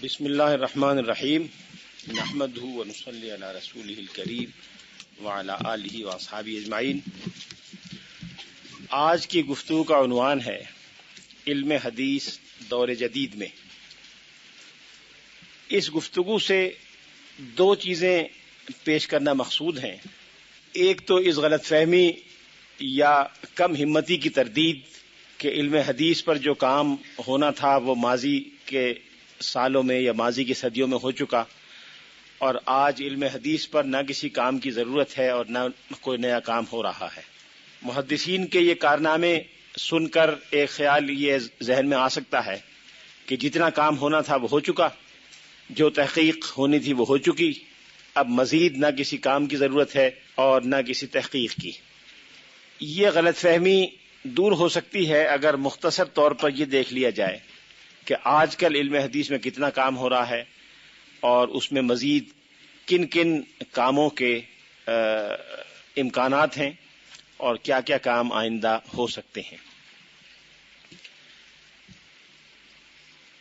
بسم اللہ الرحمن الرحیم نحمدہ ونصلی علی رسولہ الکریم وعلی آلہ واصحابہ اجمعین۔ آج کی گفتگو کا عنوان ہے علم حدیث دور جدید میں۔ اس گفتگو سے دو چیزیں پیش کرنا مقصود ہیں۔ ایک تو اس غلط فہمی یا کم ہمتی کی تردید کہ علم حدیث پر جو کام ہونا تھا وہ ماضی کے سالوں میں یا ماضی کی صدیوں میں ہو چکا، اور آج علم حدیث پر نہ کسی کام کی ضرورت ہے اور نہ کوئی نیا کام ہو رہا ہے۔ محدثین کے یہ کارنامے سن کر ایک خیال یہ ذہن میں آ سکتا ہے کہ جتنا کام ہونا تھا وہ ہو چکا، جو تحقیق ہونی تھی وہ ہو چکی، اب مزید نہ کسی کام کی ضرورت ہے اور نہ کسی تحقیق کی۔ یہ غلط فہمی دور ہو سکتی ہے اگر مختصر طور پر یہ دیکھ لیا جائے کہ آج کل علم حدیث میں کتنا کام ہو رہا ہے اور اس میں مزید کن کن کاموں کے امکانات ہیں اور کیا کیا کام آئندہ ہو سکتے ہیں۔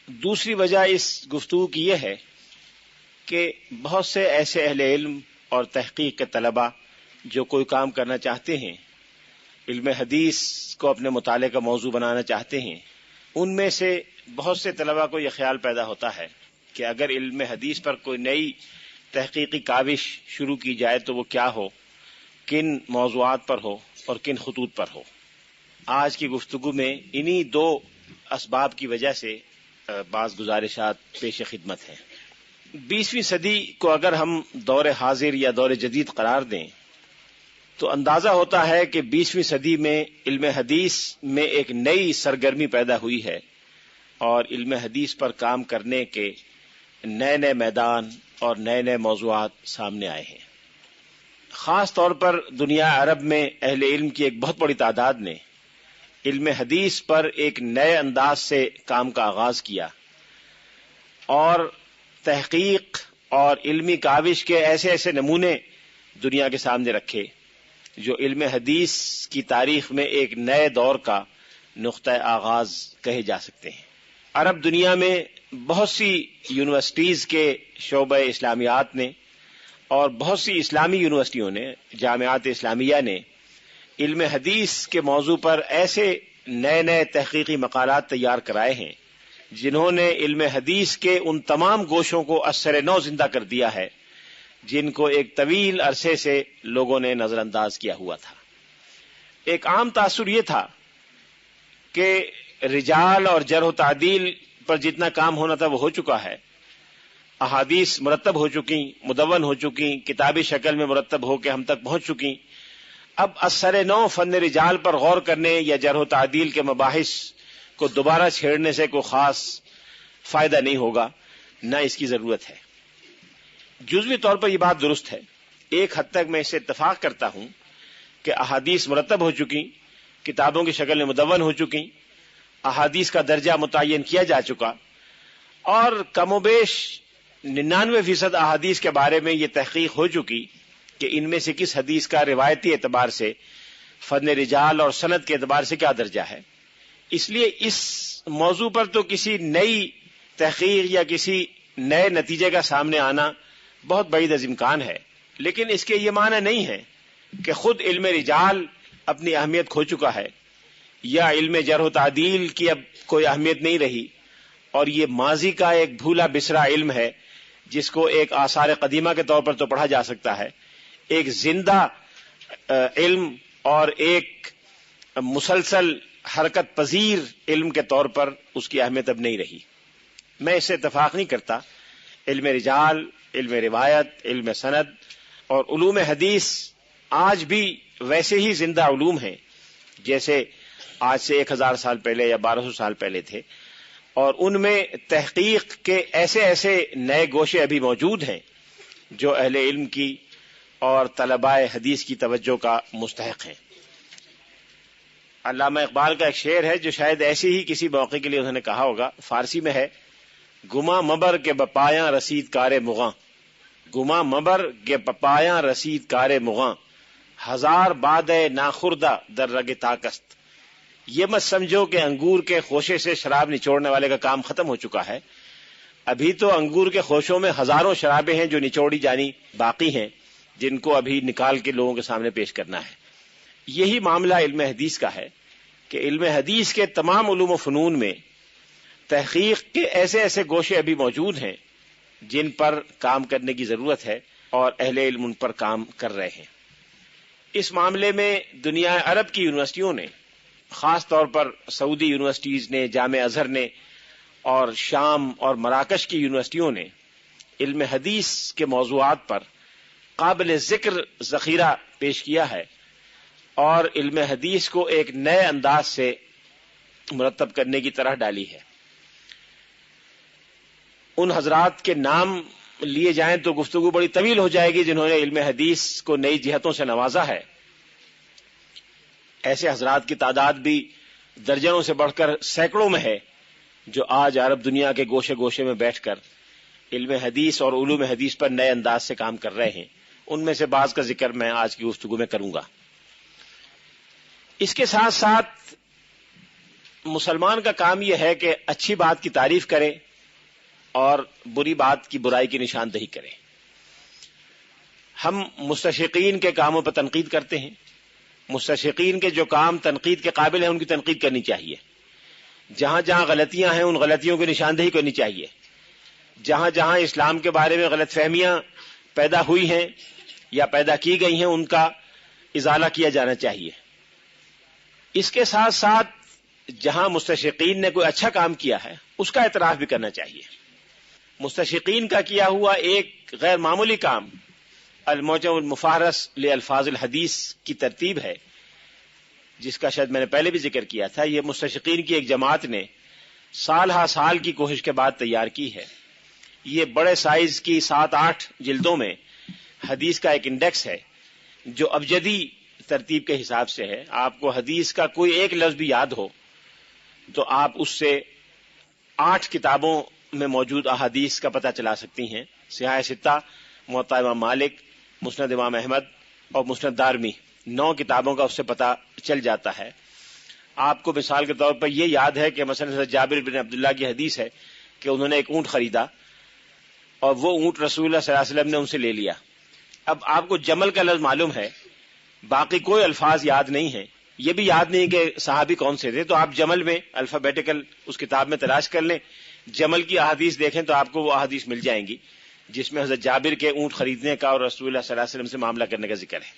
دوسری وجہ اس گفتگو کی یہ ہے کہ بہت سے ایسے اہل علم اور تحقیق کے طلباء جو کوئی کام کرنا چاہتے ہیں، علم حدیث کو اپنے مطالعے کا موضوع بنانا چاہتے ہیں، ان میں سے بہت سے طلباء کو یہ خیال پیدا ہوتا ہے کہ اگر علم حدیث پر کوئی نئی تحقیقی کاوش شروع کی جائے تو وہ کیا ہو، کن موضوعات پر ہو اور کن خطوط پر ہو۔ آج کی گفتگو میں انہی دو اسباب کی وجہ سے بعض گزارشات پیش خدمت ہیں۔ 20ویں صدی کو اگر ہم دور حاضر یا دور جدید قرار دیں تو اندازہ ہوتا ہے کہ 20ویں صدی میں علم حدیث میں ایک نئی سرگرمی پیدا ہوئی ہے اور علم حدیث پر کام کرنے کے نئے نئے میدان اور نئے نئے موضوعات سامنے آئے ہیں۔ خاص طور پر دنیا عرب میں اہل علم کی ایک بہت بڑی تعداد نے علم حدیث پر ایک نئے انداز سے کام کا آغاز کیا اور تحقیق اور علمی کاوش کے ایسے ایسے نمونے دنیا کے سامنے رکھے جو علم حدیث کی تاریخ میں ایک نئے دور کا نقطہ آغاز کہے جا سکتے ہیں۔ عرب دنیا میں بہت سی یونیورسٹیز کے شعبہ اسلامیات نے اور بہت سی اسلامی یونیورسٹیوں نے، جامعات اسلامیہ نے علم حدیث کے موضوع پر ایسے نئے نئے تحقیقی مقالات تیار کرائے ہیں جنہوں نے علم حدیث کے ان تمام گوشوں کو ازسر نو زندہ کر دیا ہے جن کو ایک طویل عرصے سے لوگوں نے نظر انداز کیا ہوا تھا۔ ایک عام تاثر یہ تھا کہ رجال اور جرح و تعدیل پر جتنا کام ہونا تھا وہ ہو چکا ہے، احادیث مرتب ہو چکی، مدون ہو چکی، کتابی شکل میں مرتب ہو کے ہم تک پہنچ چکی۔ اب ازسر نو فن رجال پر غور کرنے یا جرح و تعدیل کے مباحث کو دوبارہ چھیڑنے سے کوئی خاص فائدہ نہیں ہوگا، نہ اس کی ضرورت ہے۔ جزوی طور پر یہ بات درست ہے، ایک حد تک میں اس سے اتفاق کرتا ہوں کہ احادیث مرتب ہو چکی، کتابوں کی شکل میں مدون ہو چکی، احادیث کا درجہ متعین کیا جا چکا، اور کم و بیش 99% احادیث کے بارے میں یہ تحقیق ہو چکی کہ ان میں سے کس حدیث کا روایتی اعتبار سے، فن رجال اور سند کے اعتبار سے کیا درجہ ہے۔ اس لیے اس موضوع پر تو کسی نئی تحقیق یا کسی نئے نتیجے کا سامنے آنا بہت بعید از امکان ہے، لیکن اس کے یہ معنی نہیں ہے کہ خود علم رجال اپنی اہمیت کھو چکا ہے یا علم جرح و تعدیل کی اب کوئی اہمیت نہیں رہی اور یہ ماضی کا ایک بھولا بسرا علم ہے جس کو ایک آثار قدیمہ کے طور پر تو پڑھا جا سکتا ہے، ایک زندہ علم اور ایک مسلسل حرکت پذیر علم کے طور پر اس کی اہمیت اب نہیں رہی۔ میں اس سے اتفاق نہیں کرتا۔ علم رجال، علم روایت، علم سند اور علوم حدیث آج بھی ویسے ہی زندہ علوم ہیں جیسے آج سے 1000 سال پہلے یا 1200 سال پہلے تھے، اور ان میں تحقیق کے ایسے ایسے نئے گوشے ابھی موجود ہیں جو اہل علم کی اور طلباء حدیث کی توجہ کا مستحق ہیں۔ علامہ اقبال کا ایک شعر ہے جو شاید ایسے ہی کسی موقع کے لیے انہوں نے کہا ہوگا، فارسی میں ہے: گما مبر کے بپایاں رسید کار مغاں، گما مبر کے بپایاں رسید کار مغاں، ہزار باد ناخوردہ در رگ طاقست۔ یہ مت سمجھو کہ انگور کے خوشے سے شراب نچوڑنے والے کا کام ختم ہو چکا ہے، ابھی تو انگور کے خوشوں میں ہزاروں شرابیں ہیں جو نچوڑی جانی باقی ہیں، جن کو ابھی نکال کے لوگوں کے سامنے پیش کرنا ہے۔ یہی معاملہ علم حدیث کا ہے کہ علم حدیث کے تمام علوم و فنون میں تحقیق کے ایسے ایسے گوشے ابھی موجود ہیں جن پر کام کرنے کی ضرورت ہے، اور اہل علم ان پر کام کر رہے ہیں۔ اس معاملے میں دنیا عرب کی یونیورسٹیوں نے، خاص طور پر سعودی یونیورسٹیز نے، جامع ازہر نے، اور شام اور مراکش کی یونیورسٹیوں نے علم حدیث کے موضوعات پر قابل ذکر ذخیرہ پیش کیا ہے، اور علم حدیث کو ایک نئے انداز سے مرتب کرنے کی طرح ڈالی ہے۔ ان حضرات کے نام لیے جائیں تو گفتگو بڑی طویل ہو جائے گی جنہوں نے علم حدیث کو نئی جہتوں سے نوازا ہے۔ ایسے حضرات کی تعداد بھی درجنوں سے بڑھ کر سینکڑوں میں ہے جو آج عرب دنیا کے گوشے گوشے میں بیٹھ کر علم حدیث اور علوم حدیث پر نئے انداز سے کام کر رہے ہیں۔ ان میں سے بعض کا ذکر میں آج کی گفتگو میں کروں گا۔ اس کے ساتھ ساتھ مسلمان کا کام یہ ہے کہ اچھی بات کی تعریف کرے اور بری بات کی برائی کی نشاندہی کرے۔ ہم مستشرقین کے کاموں پر تنقید کرتے ہیں۔ مستشرقین کے جو کام تنقید کے قابل ہیں ان کی تنقید کرنی چاہیے۔ جہاں جہاں غلطیاں ہیں ان غلطیوں کی نشاندہی کرنی چاہیے۔ جہاں جہاں اسلام کے بارے میں غلط فہمیاں پیدا ہوئی ہیں یا پیدا کی گئی ہیں ان کا ازالہ کیا جانا چاہیے۔ اس کے ساتھ ساتھ جہاں مستشرقین نے کوئی اچھا کام کیا ہے اس کا اعتراف بھی کرنا چاہیے۔ مستشرقین کا کیا ہوا ایک غیر معمولی کام المعجم المفہرس لالفاظ الحدیث کی ترتیب ہے، جس کا شاید میں نے پہلے بھی ذکر کیا تھا۔ یہ مستشرقین کی ایک جماعت نے سال ہا سال کی کوشش کے بعد تیار کی ہے۔ یہ بڑے سائز کی 7-8 جلدوں میں حدیث کا ایک انڈیکس ہے جو ابجدی ترتیب کے حساب سے ہے۔ آپ کو حدیث کا کوئی ایک لفظ بھی یاد ہو تو آپ اس سے 8 کتابوں میں موجود احادیث کا پتہ چلا سکتی ہیں۔ صحاح ستہ، موطا امام مالک، مسند امام احمد اور مسند دارمی، 9 کتابوں کا اس سے پتہ چل جاتا ہے۔ آپ کو مثال کے طور پر یہ یاد ہے کہ مثلا حضرت جابر بن عبداللہ کی حدیث ہے کہ انہوں نے ایک اونٹ خریدا اور وہ اونٹ رسول اللہ صلی اللہ علیہ وسلم نے ان سے لے لیا۔ اب آپ کو جمل کا لفظ معلوم ہے، باقی کوئی الفاظ یاد نہیں ہیں، یہ بھی یاد نہیں کہ صحابی کون سے تھے، تو آپ جمل میں الفابیٹیکل اس کتاب میں تلاش کر لیں، جمل کی احادیث دیکھیں تو آپ کو وہ احادیث مل جائیں گی جس میں حضرت جابر کے اونٹ خریدنے کا اور رسول اللہ صلی اللہ علیہ وسلم سے معاملہ کرنے کا ذکر ہے۔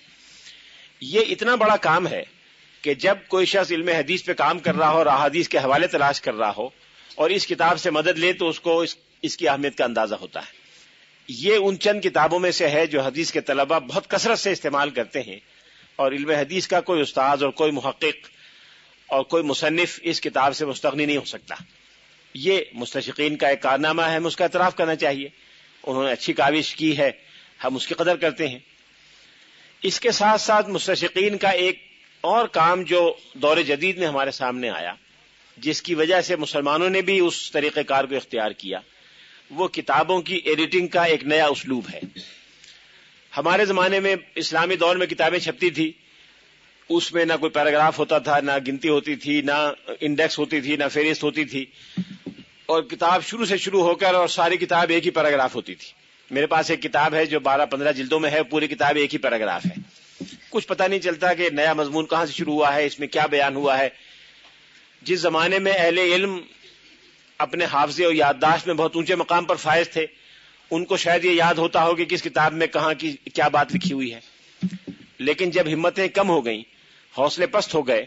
یہ اتنا بڑا کام ہے کہ جب کوئی شخص علم حدیث پہ کام کر رہا ہو اور احادیث کے حوالے تلاش کر رہا ہو اور اس کتاب سے مدد لے تو اس کو اس کی اہمیت کا اندازہ ہوتا ہے۔ یہ ان چند کتابوں میں سے ہے جو حدیث کے طلبہ بہت کثرت سے استعمال کرتے ہیں، اور علم حدیث کا کوئی استاد اور کوئی محقق اور کوئی مصنف اس کتاب سے مستغنی نہیں ہو سکتا۔ یہ مستشرقین کا ایک کارنامہ ہے، ہمیں اس کا اعتراف کرنا چاہیے۔ انہوں نے اچھی کاوش کی ہے، ہم اس کی قدر کرتے ہیں۔ اس کے ساتھ ساتھ مستشرقین کا ایک اور کام جو دور جدید میں ہمارے سامنے آیا، جس کی وجہ سے مسلمانوں نے بھی اس طریقہ کار کو اختیار کیا، وہ کتابوں کی ایڈیٹنگ کا ایک نیا اسلوب ہے۔ ہمارے زمانے میں اسلامی دور میں کتابیں چھپتی تھی، اس میں نہ کوئی پیراگراف ہوتا تھا، نہ گنتی ہوتی تھی، نہ انڈیکس ہوتی تھی، نہ فہرست ہوتی تھی، اور کتاب شروع سے شروع ہو کر اور ساری کتاب ایک ہی پیراگراف ہوتی تھی۔ میرے پاس ایک کتاب ہے جو 12-15 جلدوں میں ہے، پوری کتاب ایک ہی پیراگراف ہے۔ کچھ پتہ نہیں چلتا کہ نیا مضمون کہاں سے شروع ہوا ہے، اس میں کیا بیان ہوا ہے۔ جس زمانے میں اہل علم اپنے حافظے اور یادداشت میں بہت اونچے مقام پر فائز تھے، ان کو شاید یہ یاد ہوتا ہو کہ کس کتاب میں کہاں کی کیا بات لکھی ہوئی ہے، لیکن جب ہمتیں کم ہو گئیں، حوصلے پست ہو گئے،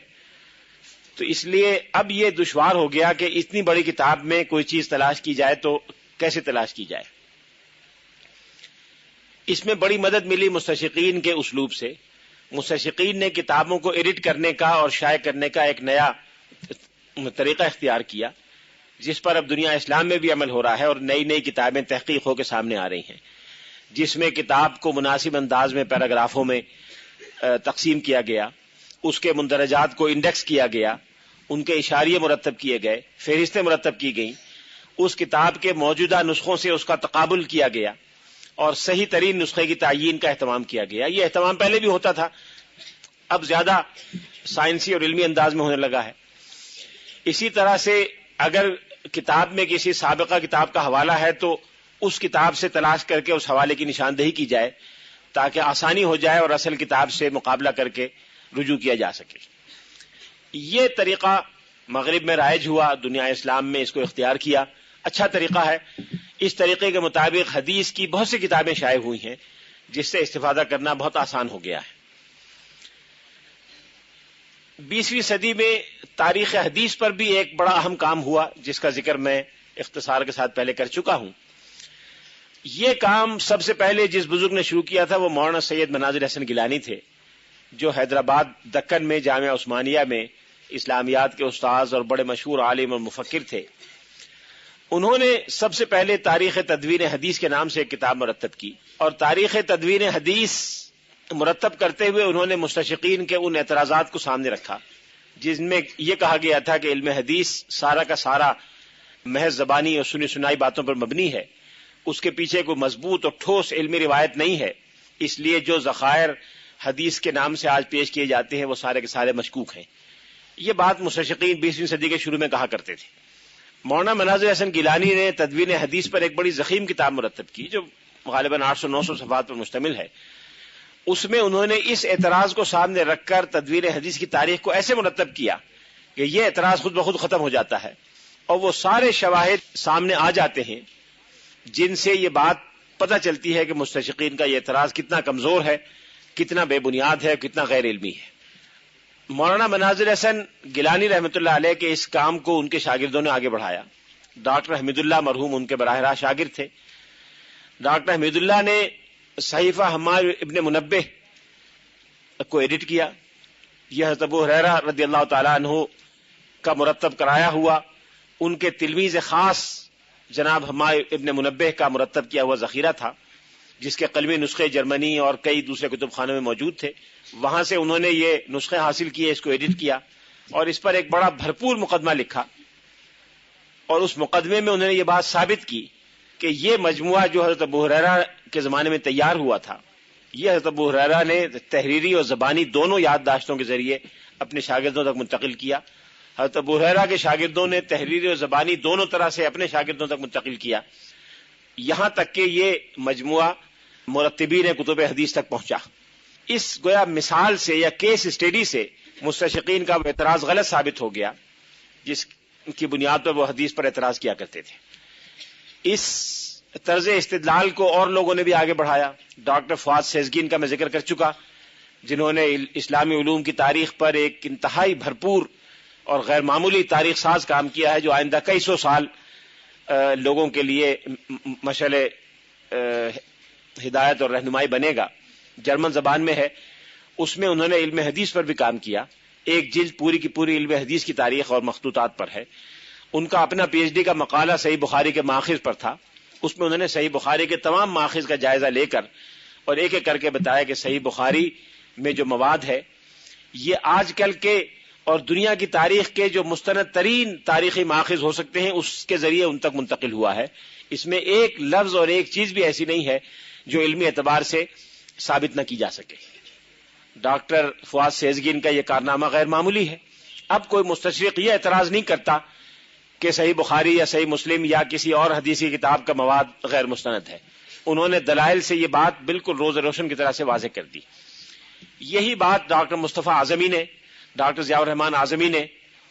تو اس لیے اب یہ دشوار ہو گیا کہ اتنی بڑی کتاب میں کوئی چیز تلاش کی جائے تو کیسے تلاش کی جائے۔ اس میں بڑی مدد ملی مستشرقین کے اسلوب سے۔ مستشرقین نے کتابوں کو ایڈٹ کرنے کا اور شائع کرنے کا ایک نیا طریقہ اختیار کیا، جس پر اب دنیا اسلام میں بھی عمل ہو رہا ہے، اور نئی نئی کتابیں تحقیق ہو کے سامنے آ رہی ہیں، جس میں کتاب کو مناسب انداز میں پیراگرافوں میں تقسیم کیا گیا، اس کے مندرجات کو انڈیکس کیا گیا، ان کے اشاریے مرتب کیے گئے، فہرستیں مرتب کی گئیں، اس کتاب کے موجودہ نسخوں سے اس کا تقابل کیا گیا اور صحیح ترین نسخے کی تعیین کا اہتمام کیا گیا۔ یہ اہتمام پہلے بھی ہوتا تھا، اب زیادہ سائنسی اور علمی انداز میں ہونے لگا ہے۔ اسی طرح سے اگر کتاب میں کسی سابقہ کتاب کا حوالہ ہے تو اس کتاب سے تلاش کر کے اس حوالے کی نشاندہی کی جائے تاکہ آسانی ہو جائے اور اصل کتاب سے مقابلہ کر کے رجوع کیا جا سکے. یہ طریقہ مغرب میں رائج ہوا، دنیا اسلام میں اس کو اختیار کیا، اچھا طریقہ ہے. اس طریقے کے مطابق حدیث کی بہت سی کتابیں شائع ہوئی ہیں جس سے استفادہ کرنا بہت آسان ہو گیا ہے. 20ویں صدی میں تاریخ حدیث پر بھی ایک بڑا اہم کام ہوا جس کا ذکر میں اختصار کے ساتھ پہلے کر چکا ہوں. یہ کام سب سے پہلے جس بزرگ نے شروع کیا تھا وہ مولانا سید مناظر حسن گیلانی تھے، جو حیدرآباد دکن میں جامعہ عثمانیہ میں اسلامیات کے استاذ اور بڑے مشہور عالم اور مفکر تھے. انہوں نے سب سے پہلے تاریخ تدوین حدیث کے نام سے ایک کتاب مرتب کی، اور تاریخ تدوین حدیث مرتب کرتے ہوئے انہوں نے مستشرقین کے ان اعتراضات کو سامنے رکھا جن میں یہ کہا گیا تھا کہ علم حدیث سارا کا سارا محض زبانی اور سنی سنائی باتوں پر مبنی ہے، اس کے پیچھے کوئی مضبوط اور ٹھوس علمی روایت نہیں ہے، اس لیے جو ذخائر حدیث کے نام سے آج پیش کیے جاتے ہیں وہ سارے کے سارے مشکوک ہیں. یہ بات مستشرقین 20ویں صدی کے شروع میں کہا کرتے تھے. مولانا مناظر حسن گیلانی نے تدوین حدیث پر ایک بڑی ضخیم کتاب مرتب کی جو غالباً 800-900 صفحات پر مشتمل ہے. اس میں انہوں نے اس اعتراض کو سامنے رکھ کر تدوین حدیث کی تاریخ کو ایسے مرتب کیا کہ یہ اعتراض خود بخود ختم ہو جاتا ہے اور وہ سارے شواہد سامنے آ جاتے ہیں جن سے یہ بات پتہ چلتی ہے کہ مستشرقین کا یہ اعتراض کتنا کمزور ہے، کتنا بے بنیاد ہے، کتنا غیر علمی ہے. مولانا مناظر حسن گیلانی رحمۃ اللہ علیہ کے اس کام کو ان کے شاگردوں نے آگے بڑھایا. ڈاکٹر حمید اللہ مرحوم ان کے براہ راست شاگرد تھے. ڈاکٹر حمید اللہ نے صحیفہ حماد ابن منبہ کو ایڈٹ کیا. یہ حضرت ابو ہریرہ رضی اللہ تعالیٰ عنہ کا مرتب کرایا ہوا ان کے تلمیذ خاص جناب حماد ابن منبہ کا مرتب کیا ہوا ذخیرہ تھا، جس کے قلمی نسخے جرمنی اور کئی دوسرے کتب خانوں میں موجود تھے. وہاں سے انہوں نے یہ نسخے حاصل کیے، اس کو ایڈٹ کیا اور اس پر ایک بڑا بھرپور مقدمہ لکھا، اور اس مقدمے میں انہوں نے یہ بات ثابت کی کہ یہ مجموعہ جو حضرت ابو ہریرہ کے زمانے میں تیار ہوا تھا، یہ حضرت ابو ہریرہ نے تحریری اور زبانی دونوں یادداشتوں کے ذریعے اپنے شاگردوں تک منتقل کیا. حضرت ابو ہریرہ کے شاگردوں نے تحریری اور زبانی دونوں طرح سے اپنے شاگردوں تک منتقل کیا، یہاں تک کہ یہ مجموعہ مرتبین کتب حدیث تک پہنچا. اس گویا مثال سے یا کیس اسٹڈی سے مستشرقین کا اعتراض غلط ثابت ہو گیا جس کی بنیاد پر وہ حدیث پر اعتراض کیا کرتے تھے. اس طرز استدلال کو اور لوگوں نے بھی آگے بڑھایا. ڈاکٹر فؤاد سیزگین کا میں ذکر کر چکا، جنہوں نے اسلامی علوم کی تاریخ پر ایک انتہائی بھرپور اور غیر معمولی تاریخ ساز کام کیا ہے جو آئندہ کئی سو سال لوگوں کے لیے مشعل ہدایت اور رہنمائی بنے گا. جرمن زبان میں ہے، اس میں انہوں نے علم حدیث پر بھی کام کیا. ایک جلد پوری کی پوری علم حدیث کی تاریخ اور مخطوطات پر ہے. ان کا اپنا پی ایچ ڈی کا مقالہ صحیح بخاری کے ماخذ پر تھا. اس میں انہوں نے صحیح بخاری کے تمام ماخذ کا جائزہ لے کر اور ایک ایک کر کے بتایا کہ صحیح بخاری میں جو مواد ہے یہ آج کل کے اور دنیا کی تاریخ کے جو مستند ترین تاریخی ماخذ ہو سکتے ہیں اس کے ذریعے ان تک منتقل ہوا ہے. اس میں ایک لفظ اور ایک چیز بھی ایسی نہیں ہے جو علمی اعتبار سے ثابت نہ کی جا سکے. ڈاکٹر فؤاد سیزگین کا یہ کارنامہ غیر معمولی ہے. اب کوئی مستشرق یہ اعتراض نہیں کرتا کہ صحیح بخاری یا صحیح مسلم یا کسی اور حدیثی کتاب کا مواد غیر مستند ہے. انہوں نے دلائل سے یہ بات بالکل روز روشن کی طرح سے واضح کر دی. یہی بات ڈاکٹر مصطفیٰ اعظمی نے، ڈاکٹر ضیاء الرحمان اعظمی نے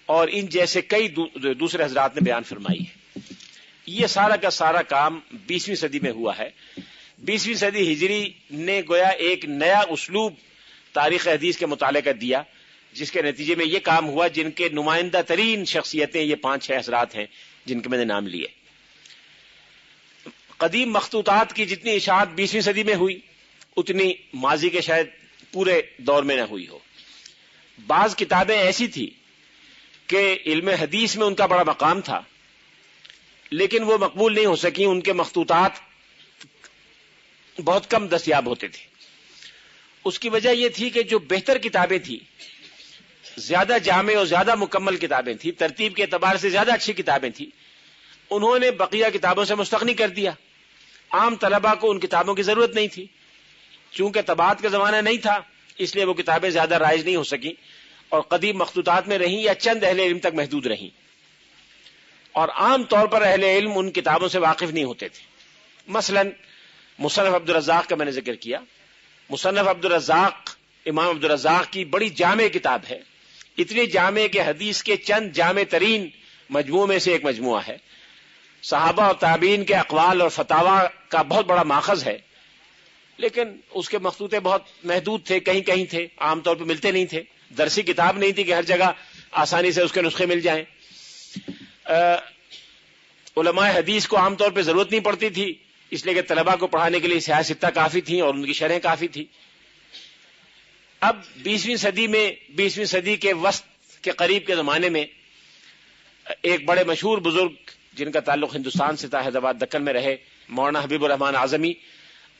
اور ان جیسے کئی دوسرے حضرات نے بیان فرمائی ہے. یہ سارا کا سارا کام 20ویں صدی میں ہوا ہے. 20ویں صدی ہجری نے گویا ایک نیا اسلوب تاریخ حدیث کے مطالعے کا دیا، جس کے نتیجے میں یہ کام ہوا جن کے نمائندہ ترین شخصیتیں یہ 5-6 حضرات ہیں جن کے میں نے نام لیے. قدیم مخطوطات کی جتنی اشاعت 20ویں صدی میں ہوئی اتنی ماضی کے شاید پورے دور میں نہ ہوئی ہو. بعض کتابیں ایسی تھی کہ علم حدیث میں ان کا بڑا مقام تھا لیکن وہ مقبول نہیں ہو سکیں. ان کے مخطوطات بہت کم دستیاب ہوتے تھے. اس کی وجہ یہ تھی کہ جو بہتر کتابیں تھیں، زیادہ جامع اور زیادہ مکمل کتابیں تھیں، ترتیب کے اعتبار سے زیادہ اچھی کتابیں تھیں، انہوں نے بقیہ کتابوں سے مستغنی کر دیا. عام طلبہ کو ان کتابوں کی ضرورت نہیں تھی. چونکہ طباعت کا زمانہ نہیں تھا اس لیے وہ کتابیں زیادہ رائج نہیں ہو سکیں اور قدیم مخطوطات میں رہیں یا چند اہل علم تک محدود رہیں. اور عام طور پر اہل علم ان کتابوں سے واقف نہیں ہوتے تھے. مثلا مصنف عبدالرزاق کا میں نے ذکر کیا. مصنف عبدالرزاق، امام عبدالرزاق کی بڑی جامع کتاب ہے، اتنی جامع کہ حدیث کے چند جامع ترین مجموعوں میں سے ایک مجموعہ ہے. صحابہ اور تابعین کے اقوال اور فتاوا کا بہت بڑا ماخذ ہے، لیکن اس کے مخطوطے بہت محدود تھے، کہیں کہیں تھے، عام طور پہ ملتے نہیں تھے. درسی کتاب نہیں تھی کہ ہر جگہ آسانی سے اس کے نسخے مل جائیں. علماء حدیث کو عام طور پہ ضرورت نہیں پڑتی تھی، اس لیے کہ طلباء کو پڑھانے کے لیے صحاح ستہ کافی تھیں اور ان کی شرحیں کافی تھی. اب 20ویں صدی کے وسط کے قریب کے زمانے میں ایک بڑے مشہور بزرگ جن کا تعلق ہندوستان سے تھا، حیدرآباد دکن میں رہے، مولانا حبیب الرحمان اعظمی،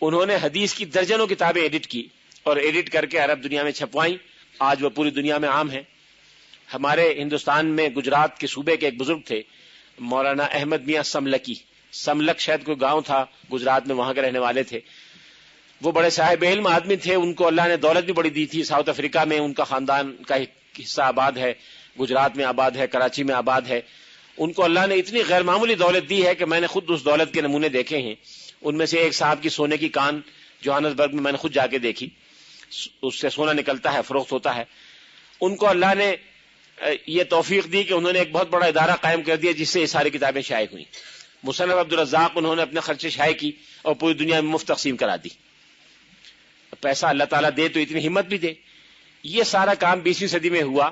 انہوں نے حدیث کی درجنوں کتابیں ایڈٹ کی اور ایڈٹ کر کے عرب دنیا میں چھپوائیں. آج وہ پوری دنیا میں عام ہیں. ہمارے ہندوستان میں گجرات کے صوبے کے ایک بزرگ تھے، مولانا احمد میاں سملکی. سملک شاید کوئی گاؤں تھا گجرات میں، وہاں کے رہنے والے تھے. وہ بڑے صاحب علم آدمی تھے، ان کو اللہ نے دولت بھی بڑی دی تھی. ساؤتھ افریقہ میں ان کا خاندان کا حصہ آباد ہے، گجرات میں آباد ہے، کراچی میں آباد ہے. ان کو اللہ نے اتنی غیر معمولی دولت دی ہے کہ میں نے خود اس دولت کے نمونے دیکھے ہیں. ان میں سے ایک صاحب کی سونے کی کان جوہانسبرگ میں نے خود جا کے دیکھی، اس سے سونا نکلتا ہے، فروخت ہوتا ہے. ان کو اللہ نے یہ توفیق دی کہ انہوں نے ایک بہت بڑا ادارہ قائم کر دیا جس سے یہ ساری کتابیں شائع ہوئیں. مصنف عبدالرزاق انہوں نے اپنے خرچے شائع کی اور پوری دنیا میں مفت تقسیم کرا دی. پیسہ اللہ تعالیٰ دے تو اتنی ہمت بھی دے. یہ سارا کام 20ویں صدی میں ہوا.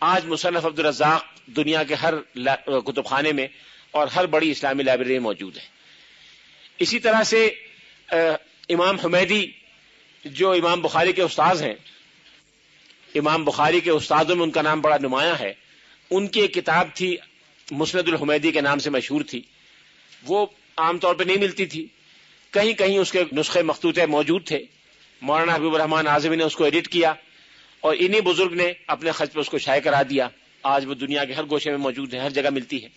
آج مصنف عبدالرزاق دنیا کے ہر کتب خانے میں اور ہر بڑی اسلامی لائبریری میں موجود ہے. اسی طرح سے امام حمیدی جو امام بخاری کے استاذ ہیں، امام بخاری کے استادوں میں ان کا نام بڑا نمایاں ہے. ان کی ایک کتاب تھی مسند الحمیدی کے نام سے مشہور تھی، وہ عام طور پہ نہیں ملتی تھی، کہیں کہیں اس کے نسخے مخطوطے موجود تھے. مولانا حبیب الرحمان اعظمی نے اس کو ایڈٹ کیا اور انہی بزرگ نے اپنے خرچ پہ اس کو شائع کرا دیا. آج وہ دنیا کے ہر گوشے میں موجود ہے، ہر جگہ ملتی ہے.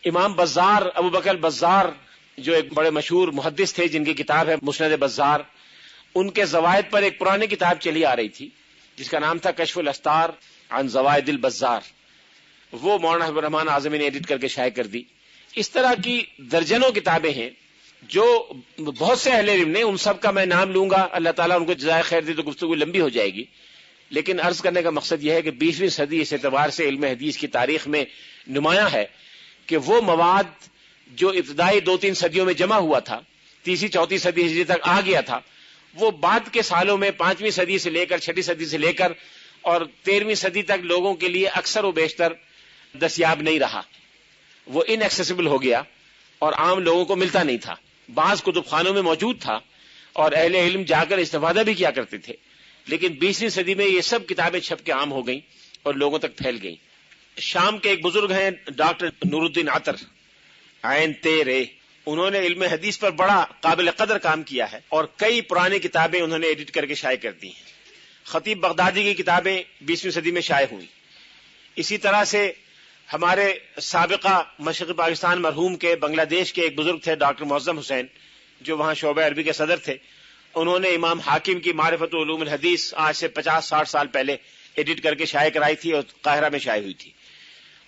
امام بزار، ابو بکر بزار جو ایک بڑے مشہور محدث تھے جن کی کتاب ہے مسند بزار، ان کے زوائد پر ایک پرانی کتاب چلی آ رہی تھی جس کا نام تھا کشف الاستار عن زوائد البزار. وہ مولانا حبیب الرحمان اعظمی نے ایڈٹ کر کے شائع کر دی. اس طرح کی درجنوں کتابیں ہیں جو بہت سے اہل علم نے، ان سب کا میں نام لوں گا، اللہ تعالیٰ ان کو جزائے خیر دے تو گفتگو لمبی ہو جائے گی. لیکن عرض کرنے کا مقصد یہ ہے کہ 20ویں صدی اس اعتبار سے علم حدیث کی تاریخ میں نمایاں ہے کہ وہ مواد جو ابتدائی 2-3 صدیوں میں جمع ہوا تھا، 3ری-4 صدی ہجری تک آ گیا تھا، وہ بعد کے سالوں میں 5ویں صدی سے لے کر 6 صدی سے لے کر اور 13ویں صدی تک لوگوں کے لیے اکثر و بیشتر دستیاب نہیں رہا. وہ ان ایکسیسیبل ہو گیا اور عام لوگوں کو ملتا نہیں تھا. بعض کتب خانوں میں موجود تھا اور اہل علم جا کر استفادہ بھی کیا کرتے تھے، لیکن 20ویں صدی میں یہ سب کتابیں چھپ کے عام ہو گئیں اور لوگوں تک پھیل گئیں. شام کے ایک بزرگ ہیں ڈاکٹر نور الدین عطر عین تیرے، انہوں نے علم حدیث پر بڑا قابل قدر کام کیا ہے اور کئی پرانی کتابیں انہوں نے ایڈٹ کر کے شائع کر دی ہیں. خطیب بغدادی کی کتابیں 20ویں صدی میں شائع ہوئیں. اسی طرح سے ہمارے سابقہ مشرقی پاکستان مرحوم کے بنگلہ دیش کے ایک بزرگ تھے ڈاکٹر معظم حسین، جو وہاں شعبہ عربی کے صدر تھے. انہوں نے امام حاکم کی معرفت علوم الحدیث آج سے 50-60 سال پہلے ایڈٹ کر کے شائع کرائی تھی اور قاہرہ میں شائع ہوئی تھی.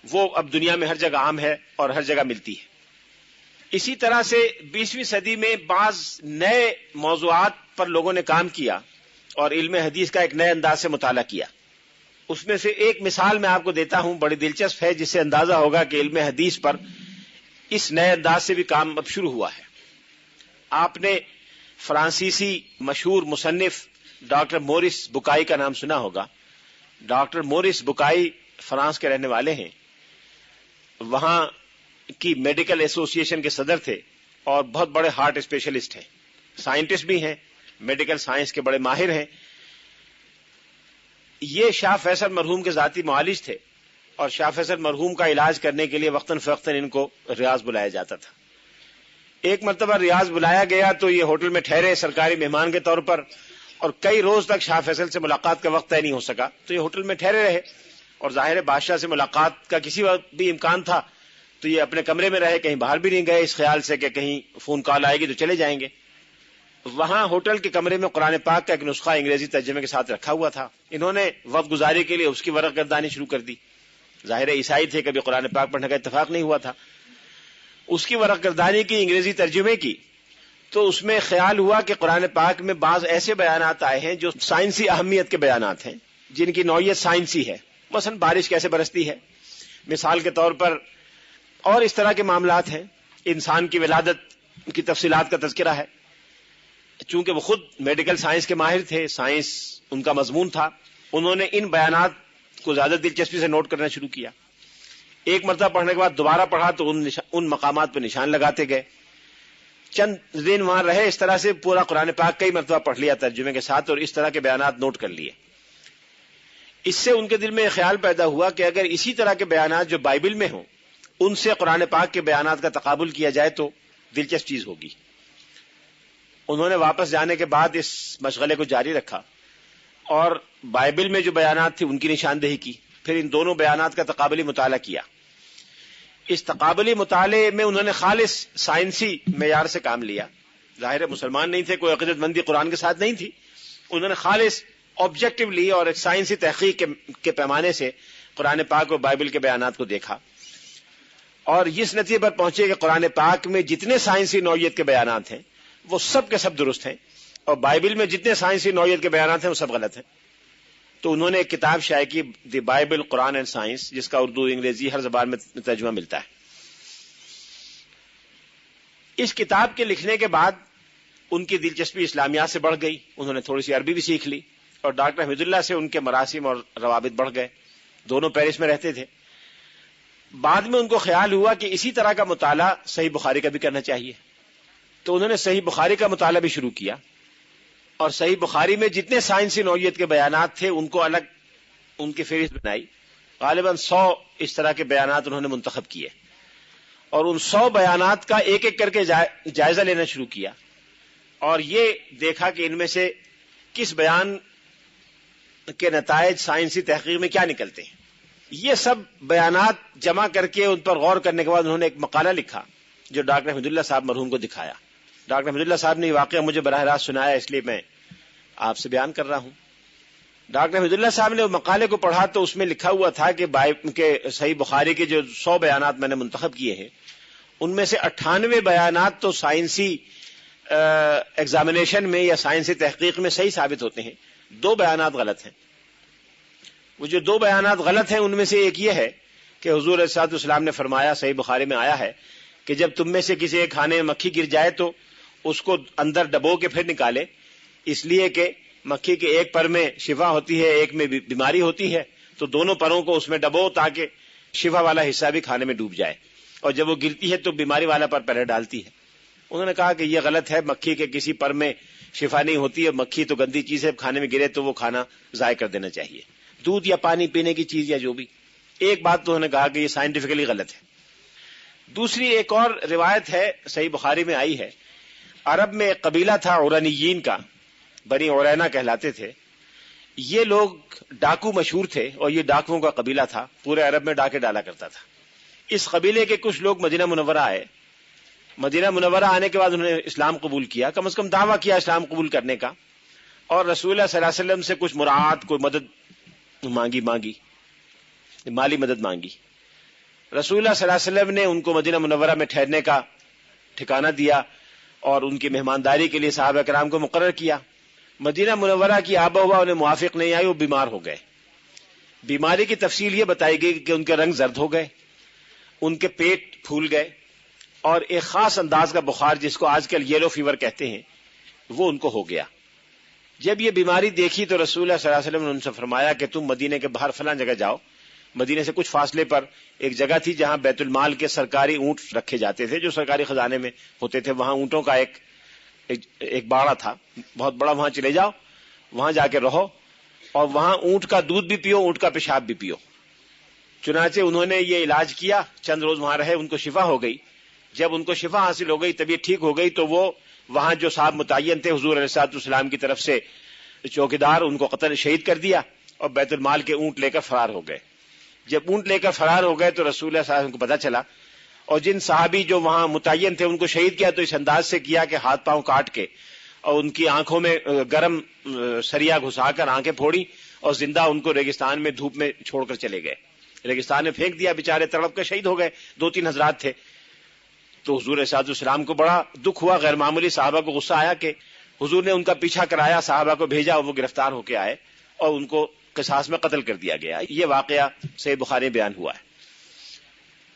وہ اب دنیا میں ہر جگہ عام ہے اور ہر جگہ ملتی ہے. اسی طرح سے 20ویں صدی میں بعض نئے موضوعات پر لوگوں نے کام کیا اور علم حدیث کا ایک نئے انداز سے مطالعہ کیا. اس میں سے ایک مثال میں آپ کو دیتا ہوں، بڑی دلچسپ ہے، جس سے اندازہ ہوگا کہ علم حدیث پر اس نئے انداز سے بھی کام اب شروع ہوا ہے. آپ نے فرانسیسی مشہور مصنف ڈاکٹر مورس بکائی کا نام سنا ہوگا. ڈاکٹر مورس بکائی فرانس کے رہنے والے ہیں، وہاں کی میڈیکل ایسوسی ایشن کے صدر تھے اور بہت بڑے ہارٹ اسپیشلسٹ ہیں، سائنٹسٹ بھی ہیں، میڈیکل سائنس کے بڑے ماہر ہیں. یہ شاہ فیصل مرحوم کے ذاتی معالج تھے اور شاہ فیصل مرحوم کا علاج کرنے کے لیے وقتاً فوقتاً ان کو ریاض بلایا جاتا تھا. ایک مرتبہ ریاض بلایا گیا تو یہ ہوٹل میں ٹھہرے سرکاری مہمان کے طور پر، اور کئی روز تک شاہ فیصل سے ملاقات کا وقت طے نہیں ہو سکا. تو یہ ہوٹل میں ٹھہرے رہے اور ظاہر بادشاہ سے ملاقات کا کسی وقت بھی امکان تھا تو یہ اپنے کمرے میں رہے، کہیں باہر بھی نہیں گئے اس خیال سے کہ کہیں فون کال آئے گی تو چلے جائیں گے. وہاں ہوٹل کے کمرے میں قرآن پاک کا ایک نسخہ انگریزی ترجمے کے ساتھ رکھا ہوا تھا. انہوں نے وقت گزاری کے لیے اس کی ورق گردانی شروع کر دی. ظاہر عیسائی تھے، کبھی قرآن پاک پڑھنے کا اتفاق نہیں ہوا تھا. اس کی ورق گردانی کی، انگریزی ترجمے کی، تو اس میں خیال ہوا کہ قرآن پاک میں بعض ایسے بیانات آئے ہیں جو سائنسی اہمیت کے بیانات ہیں، جن کی نوعیت سائنسی ہے. مثلا بارش کیسے برستی ہے مثال کے طور پر، اور اس طرح کے معاملات ہیں. انسان کی ولادت کی تفصیلات کا تذکرہ ہے. چونکہ وہ خود میڈیکل سائنس کے ماہر تھے، سائنس ان کا مضمون تھا، انہوں نے ان بیانات کو زیادہ دلچسپی سے نوٹ کرنا شروع کیا. ایک مرتبہ پڑھنے کے بعد دوبارہ پڑھا تو ان مقامات پہ نشان لگاتے گئے. چند دن وہاں رہے، اس طرح سے پورا قرآن پاک کئی مرتبہ پڑھ لیا ترجمے کے ساتھ، اور اس طرح کے بیانات نوٹ کر لیے. اس سے ان کے دل میں خیال پیدا ہوا کہ اگر اسی طرح کے بیانات جو بائبل میں ہوں ان سے قرآن پاک کے بیانات کا تقابل کیا جائے تو دلچسپ چیز ہوگی. انہوں نے واپس جانے کے بعد اس مشغلے کو جاری رکھا اور بائبل میں جو بیانات تھے ان کی نشاندہی کی. پھر ان دونوں بیانات کا تقابلی مطالعہ کیا. اس تقابلی مطالعے میں انہوں نے خالص سائنسی معیار سے کام لیا. ظاہر مسلمان نہیں تھے، کوئی عقیدت مندی قرآن کے ساتھ نہیں تھی. انہوں نے خالص آبجیکٹولی اور ایک سائنسی تحقیق کے پیمانے سے قرآن پاک اور بائبل کے بیانات کو دیکھا، اور اس نتیجے پر پہنچے کہ قرآن پاک میں جتنے سائنسی نوعیت کے بیانات ہیں وہ سب کے سب درست ہیں، اور بائبل میں جتنے سائنسی نوعیت کے بیانات ہیں وہ سب غلط ہیں. تو انہوں نے ایک کتاب شائع کی، the Bible, Quran and science, جس کا اردو انگریزی ہر زبان میں ترجمہ ملتا ہے. اس کتاب کے لکھنے کے بعد ان کی دلچسپی اسلامیات سے بڑھ گئی. انہوں نے تھوڑی سی عربی بھی سیکھ لی، اور ڈاکٹر حمید اللہ سے ان کے مراسم اور روابط بڑھ گئے. دونوں پیرس میں رہتے تھے. بعد میں ان کو خیال ہوا کہ اسی طرح کا مطالعہ صحیح بخاری کا بھی کرنا چاہیے. تو انہوں نے صحیح بخاری کا مطالعہ بھی شروع کیا، اور صحیح بخاری میں جتنے سائنسی نوعیت کے بیانات تھے ان کو الگ ان کی فہرست بنائی. غالباً 100 اس طرح کے بیانات انہوں نے منتخب کیے، اور ان 100 بیانات کا ایک ایک کر کے جائزہ لینا شروع کیا، اور یہ دیکھا کہ ان میں سے کس بیان کے نتائج سائنسی تحقیق میں کیا نکلتے ہیں. یہ سب بیانات جمع کر کے ان پر غور کرنے کے بعد انہوں نے ایک مقالہ لکھا جو ڈاکٹر حمید اللہ صاحب مرحوم کو دکھایا. ڈاکٹر حمید اللہ صاحب نے یہ واقعہ مجھے براہ راست سنایا، اس لیے میں آپ سے بیان کر رہا ہوں. ڈاکٹر حمید اللہ صاحب نے وہ مقالے کو پڑھا تو اس میں لکھا ہوا تھا کہ صحیح بخاری کے جو 100 بیانات میں نے منتخب کیے ہیں ان میں سے 98 بیانات تو سائنسی ایگزامینیشن میں یا سائنسی تحقیق میں صحیح ثابت ہوتے ہیں، 2 بیانات غلط ہیں. وہ جو 2 بیانات غلط ہیں ان میں سے ایک یہ ہے کہ حضور علیہ الصلوۃ والسلام نے فرمایا، صحیح بخاری میں آیا ہے کہ جب تم میں سے کسی ایک کھانے میں مکھی گر جائے تو اس کو اندر ڈبو کے پھر نکالے، اس لیے کہ مکھی کے ایک پر میں شفا ہوتی ہے، ایک میں بیماری ہوتی ہے، تو دونوں پروں کو اس میں ڈبو تاکہ شفا والا حصہ بھی کھانے میں ڈوب جائے، اور جب وہ گرتی ہے تو بیماری والا پر پہلے ڈالتی ہے. انہوں نے کہا کہ یہ غلط ہے، مکھی کے کسی پر میں شفا نہیں ہوتی ہے، مکھی تو گندی چیز ہے، کھانے میں گرے تو وہ کھانا ضائع کر دینا چاہیے، دودھ یا پانی پینے کی چیز یا جو بھی. ایک بات تو انہوں نے کہا کہ یہ سائنٹیفکلی غلط ہے. دوسری ایک اور روایت ہے صحیح بخاری میں آئی ہے، عرب میں ایک قبیلہ تھا عرنیین کا، بنی عرینا کہلاتے تھے. یہ لوگ ڈاکو مشہور تھے، اور یہ ڈاکوؤں کا قبیلہ تھا، پورے عرب میں ڈاکے ڈالا کرتا تھا. اس قبیلے کے کچھ لوگ مدینہ منورہ آئے. مدینہ منورہ آنے کے بعد انہوں نے اسلام قبول کیا، کم از کم دعویٰ کیا اسلام قبول کرنے کا، اور رسول اللہ صلی اللہ علیہ وسلم سے کچھ مراعات، کوئی مدد مانگی مالی مدد مانگی. رسول اللہ صلی اللہ علیہ وسلم نے ان کو مدینہ منورہ میں ٹھہرنے کا ٹھکانہ دیا اور ان کی مہمانداری کے لیے صحابہ کرام کو مقرر کیا. مدینہ منورہ کی آب و ہوا انہیں موافق نہیں آئی، وہ بیمار ہو گئے. بیماری کی تفصیل یہ بتائی گئی کہ ان کے رنگ زرد ہو گئے، ان کے پیٹ پھول گئے، اور ایک خاص انداز کا بخار جس کو آج کل یلو فیور کہتے ہیں وہ ان کو ہو گیا. جب یہ بیماری دیکھی تو رسول اللہ صلی اللہ علیہ وسلم نے ان سے فرمایا کہ تم مدینے کے باہر فلاں جگہ جاؤ. مدینے سے کچھ فاصلے پر ایک جگہ تھی جہاں بیت المال کے سرکاری اونٹ رکھے جاتے تھے جو سرکاری خزانے میں ہوتے تھے. وہاں اونٹوں کا ایک باڑہ تھا بہت بڑا، وہاں چلے جاؤ، وہاں جا کے رہو، اور وہاں اونٹ کا دودھ بھی پیو، اونٹ کا پیشاب بھی پیو. چنانچہ انہوں نے یہ علاج کیا، چند روز وہاں رہے، ان کو شفا ہو گئی. جب ان کو شفا حاصل ہو گئی، طبیعت ٹھیک ہو گئی، تو وہ وہاں جو صاحب متعین تھے حضور علیہ الصلوۃ والسلام کی طرف سے چوکیدار، ان کو قتل شہید کر دیا اور بیت المال کے اونٹ لے کر فرار ہو گئے. جب اونٹ لے کر فرار ہو گئے تو رسول اللہ صلی اللہ علیہ وسلم کو پتہ چلا، اور جن صحابی جو وہاں متعین تھے ان کو شہید کیا تو اس انداز سے کیا کہ ہاتھ پاؤں کاٹ کے اور ان کی آنکھوں میں گرم سریا گھسا کر آنکھیں پھوڑی اور زندہ ان کو ریگستان میں دھوپ میں چھوڑ کر چلے گئے. ریگستان میں پھینک دیا، بیچارے تڑپ کے شہید ہو گئے، 2-3 حضرات تھے۔ تو حضور علیہ الصلوۃ والسلام کو بڑا دکھ ہوا، غیر معمولی، صحابہ کو غصہ آیا کہ حضور نے ان کا پیچھا کرایا، صحابہ کو بھیجا اور وہ گرفتار ہو کے آئے اور ان کو قصاص میں قتل کر دیا گیا۔ یہ واقعہ صحیح بخاری میں بیان ہوا ہے۔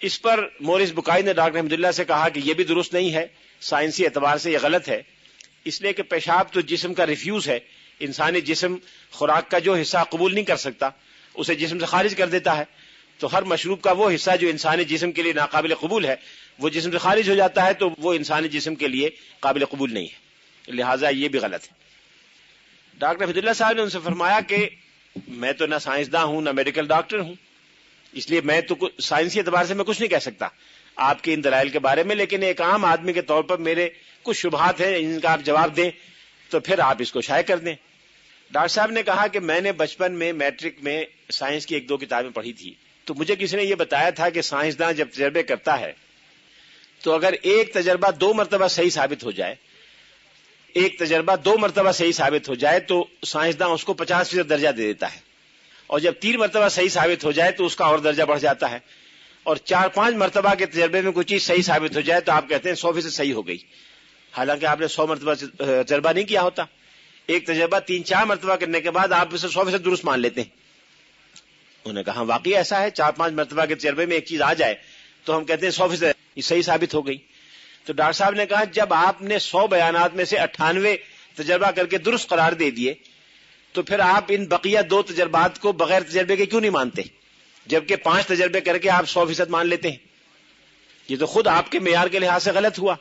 اس پر مورس بکائی نے ڈاکٹر احمد اللہ سے کہا کہ یہ بھی درست نہیں ہے، سائنسی اعتبار سے یہ غلط ہے، اس لیے کہ پیشاب تو جسم کا ریفیوز ہے، انسانی جسم خوراک کا جو حصہ قبول نہیں کر سکتا اسے جسم سے خارج کر دیتا ہے، تو ہر مشروب کا وہ حصہ جو انسانی جسم کے لیے ناقابل قبول ہے وہ جسم سے خارج ہو جاتا ہے، تو وہ انسانی جسم کے لیے قابل قبول نہیں ہے، لہٰذا یہ بھی غلط ہے۔ ڈاکٹر احمد اللہ صاحب نے ان سے فرمایا کہ میں تو نہ سائنسداں ہوں نہ میڈیکل ڈاکٹر ہوں، اس لیے میں تو سائنسی اعتبار سے میں کچھ نہیں کہہ سکتا آپ کے ان دلائل کے بارے میں، لیکن ایک عام آدمی کے طور پر میرے کچھ شبہات ہیں، ان کا آپ جواب دیں تو پھر آپ اس کو شائع کر دیں۔ ڈاکٹر صاحب نے کہا کہ میں نے بچپن میں میٹرک میں سائنس کی 1-2 کتابیں پڑھی تھی، تو مجھے کسی نے یہ بتایا تھا کہ سائنسداں جب تجربے کرتا ہے تو اگر ایک تجربہ 2 مرتبہ صحیح ثابت ہو جائے، ایک تجربہ 2 مرتبہ صحیح ثابت ہو جائے تو سائنسداں اس کو 50% درجہ دے دیتا ہے، اور جب 3 مرتبہ صحیح ثابت ہو جائے تو اس کا اور درجہ بڑھ جاتا ہے، اور 4-5 مرتبہ کے تجربے میں کوئی چیز صحیح ثابت ہو جائے تو آپ کہتے ہیں 100% صحیح ہو گئی، حالانکہ آپ نے 100 مرتبہ تجربہ نہیں کیا ہوتا، ایک تجربہ 3-4 مرتبہ کرنے کے بعد آپ اسے 100% درست مان لیتے ہیں۔ انہوں نے کہا واقعی ایسا ہے، 4-5 مرتبہ کے تجربے میں ایک چیز آ جائے تو ہم کہتے ہیں 100% یہ صحیح ثابت ہو گئی۔ تو ڈاکٹر صاحب نے کہا جب آپ نے 100 بیانات میں سے 98 تجربہ کر کے درست قرار دے دیے تو پھر آپ ان بقیہ 2 تجربات کو بغیر تجربے کے کیوں نہیں مانتے، جبکہ 5 تجربے کر کے آپ 100% مان لیتے ہیں؟ یہ تو خود آپ کے معیار کے لحاظ سے غلط ہوا۔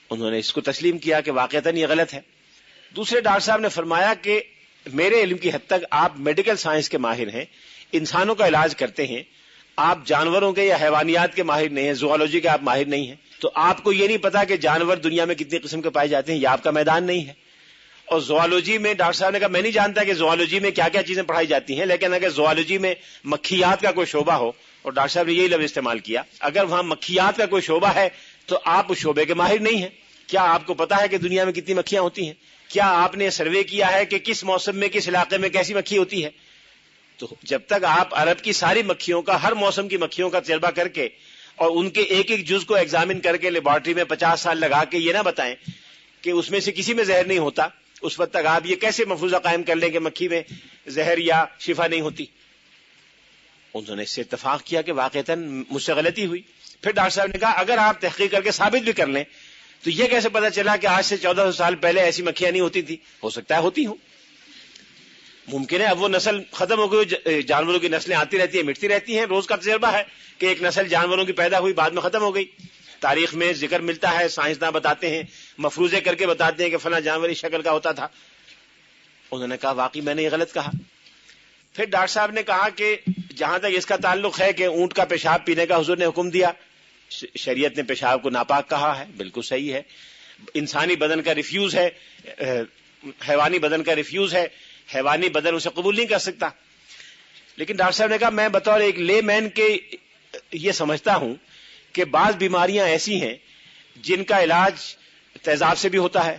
انہوں نے اس کو تسلیم کیا کہ واقعتاً یہ غلط ہے۔ دوسرے ڈاکٹر صاحب نے فرمایا کہ میرے علم کی حد تک آپ میڈیکل سائنس کے ماہر ہیں، انسانوں کا علاج کرتے ہیں، آپ جانوروں کے یا حیوانیات کے ماہر نہیں ہیں، زوالوجی کے آپ ماہر نہیں ہیں، تو آپ کو یہ نہیں پتا کہ جانور دنیا میں کتنی قسم کے پائے جاتے ہیں، یہ آپ کا میدان نہیں ہے۔ اور زوالوجی میں ڈاکٹر صاحب نے کہا میں نہیں جانتا کہ زوالوجی میں کیا کیا چیزیں پڑھائی جاتی ہیں، لیکن اگر زوالوجی میں مکھیات کا کوئی شعبہ ہو، اور ڈاکٹر صاحب نے یہی لفظ استعمال کیا، اگر وہاں مکھیات کا کوئی شعبہ ہے تو آپ اس شعبے کے ماہر نہیں ہیں۔ کیا آپ کو پتا ہے کہ دنیا میں کتنی مکھیاں ہوتی ہیں؟ کیا آپ نے سروے کیا ہے کہ کس موسم میں کس علاقے میں کیسی مکھی ہوتی ہے؟ تو جب تک آپ عرب کی ساری مکھیوں کا، ہر موسم کی مکھیوں کا تجربہ کر کے اور ان کے ایک ایک جز کو ایگزامن کر کے لیبارٹری میں 50 سال لگا کے یہ نہ بتائیں کہ اس میں سے کسی میں زہر نہیں ہوتا، اس وقت تک آپ یہ کیسے مفروضہ قائم کر لیں کہ مکھی میں زہر یا شفا نہیں ہوتی؟ انہوں نے اس سے اتفاق کیا کہ واقعتاً مجھ سے غلطی ہوئی۔ پھر ڈاکٹر صاحب نے کہا اگر آپ تحقیق کر کے ثابت بھی کر لیں تو یہ کیسے پتا چلا کہ آج سے 1400 سال پہلے ایسی مکھیاں نہیں ہوتی تھی؟ ہو سکتا ہے ہوتی ہوں، ممکن ہے اب وہ نسل ختم ہو گئی، جانوروں کی نسلیں آتی رہتی ہیں مٹتی رہتی ہیں، روز کا تجربہ ہے کہ ایک نسل جانوروں کی پیدا ہوئی بعد میں ختم ہو گئی، تاریخ میں ذکر ملتا ہے، سائنسداں بتاتے ہیں، مفروضے کر کے بتاتے ہیں کہ فلاں جانور اس شکل کا ہوتا تھا۔ انہوں نے کہا واقعی میں نے یہ غلط کہا۔ پھر ڈاکٹر صاحب نے کہا کہ جہاں تک اس کا تعلق ہے کہ اونٹ کا پیشاب پینے کا حضور نے حکم دیا، شریعت نے پیشاب کو ناپاک کہا ہے، بالکل صحیح ہے، انسانی بدن کا ریفیوز ہے، حیوانی بدن کا ریفیوز ہے، حیوانی بدن اسے قبول نہیں کر سکتا۔ لیکن ڈاکٹر صاحب نے کہا میں بطور ایک لے مین کے یہ سمجھتا ہوں کہ بعض بیماریاں ایسی ہیں جن کا علاج تیزاب سے بھی ہوتا ہے،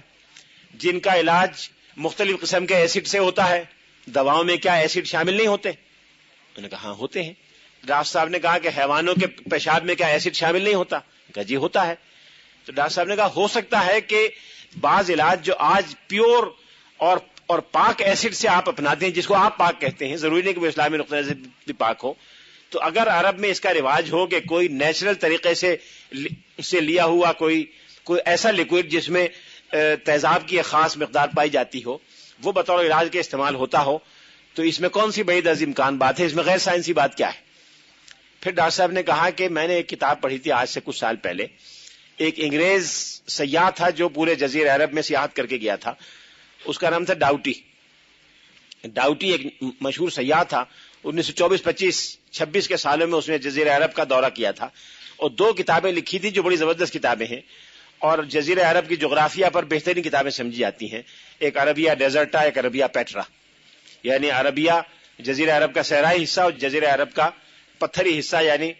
جن کا علاج مختلف قسم کے ایسڈ سے ہوتا ہے، دواؤں میں کیا ایسڈ شامل نہیں ہوتے؟ انہوں نے کہا ہاں ہوتے ہیں۔ ڈاکٹر صاحب نے کہا کہ حیوانوں کے پیشاب میں کیا ایسڈ شامل نہیں ہوتا؟ کہا جی ہوتا ہے۔ تو ڈاکٹر صاحب نے کہا ہو سکتا ہے کہ بعض علاج جو آج پیور اور پاک ایسڈ سے آپ اپناتے ہیں، جس کو آپ پاک کہتے ہیں، ضروری نہیں کہ وہ اسلامی نقطہ نظر سے بھی پاک ہو، تو اگر عرب میں اس کا رواج ہو کہ کوئی نیچرل طریقے سے لیا ہوا کوئی ایسا لیکوئڈ جس میں تیزاب کی ایک خاص مقدار پائی جاتی ہو، وہ بطور علاج کے استعمال ہوتا ہو، تو اس میں کون سی بعید از امکان بات ہے، اس میں غیر سائنسی بات کیا ہے؟ پھر ڈاکٹر صاحب نے کہا کہ میں نے ایک کتاب پڑھی تھی آج سے کچھ سال پہلے، ایک انگریز سیاح تھا جو پورے جزیرہ عرب میں سیاحت کر کے گیا تھا، اس کا نام تھا ڈاؤٹی۔ ڈاؤٹی ایک مشہور سیاح تھا، 1924 25 26 کے سالوں میں اس نے جزیرہ عرب کا دورہ کیا تھا اور 2 کتابیں لکھی تھی جو بڑی زبردست کتابیں ہیں اور جزیرہ عرب کی جغرافیہ پر بہترین کتابیں سمجھی جاتی ہیں، ایک عربیہ ڈیزرٹا، ایک عربیہ پیٹرا، یعنی عربیہ جزیرہ عرب کا صحرائی حصہ اور جزیرہ عرب کا پتھری حصہ یعنی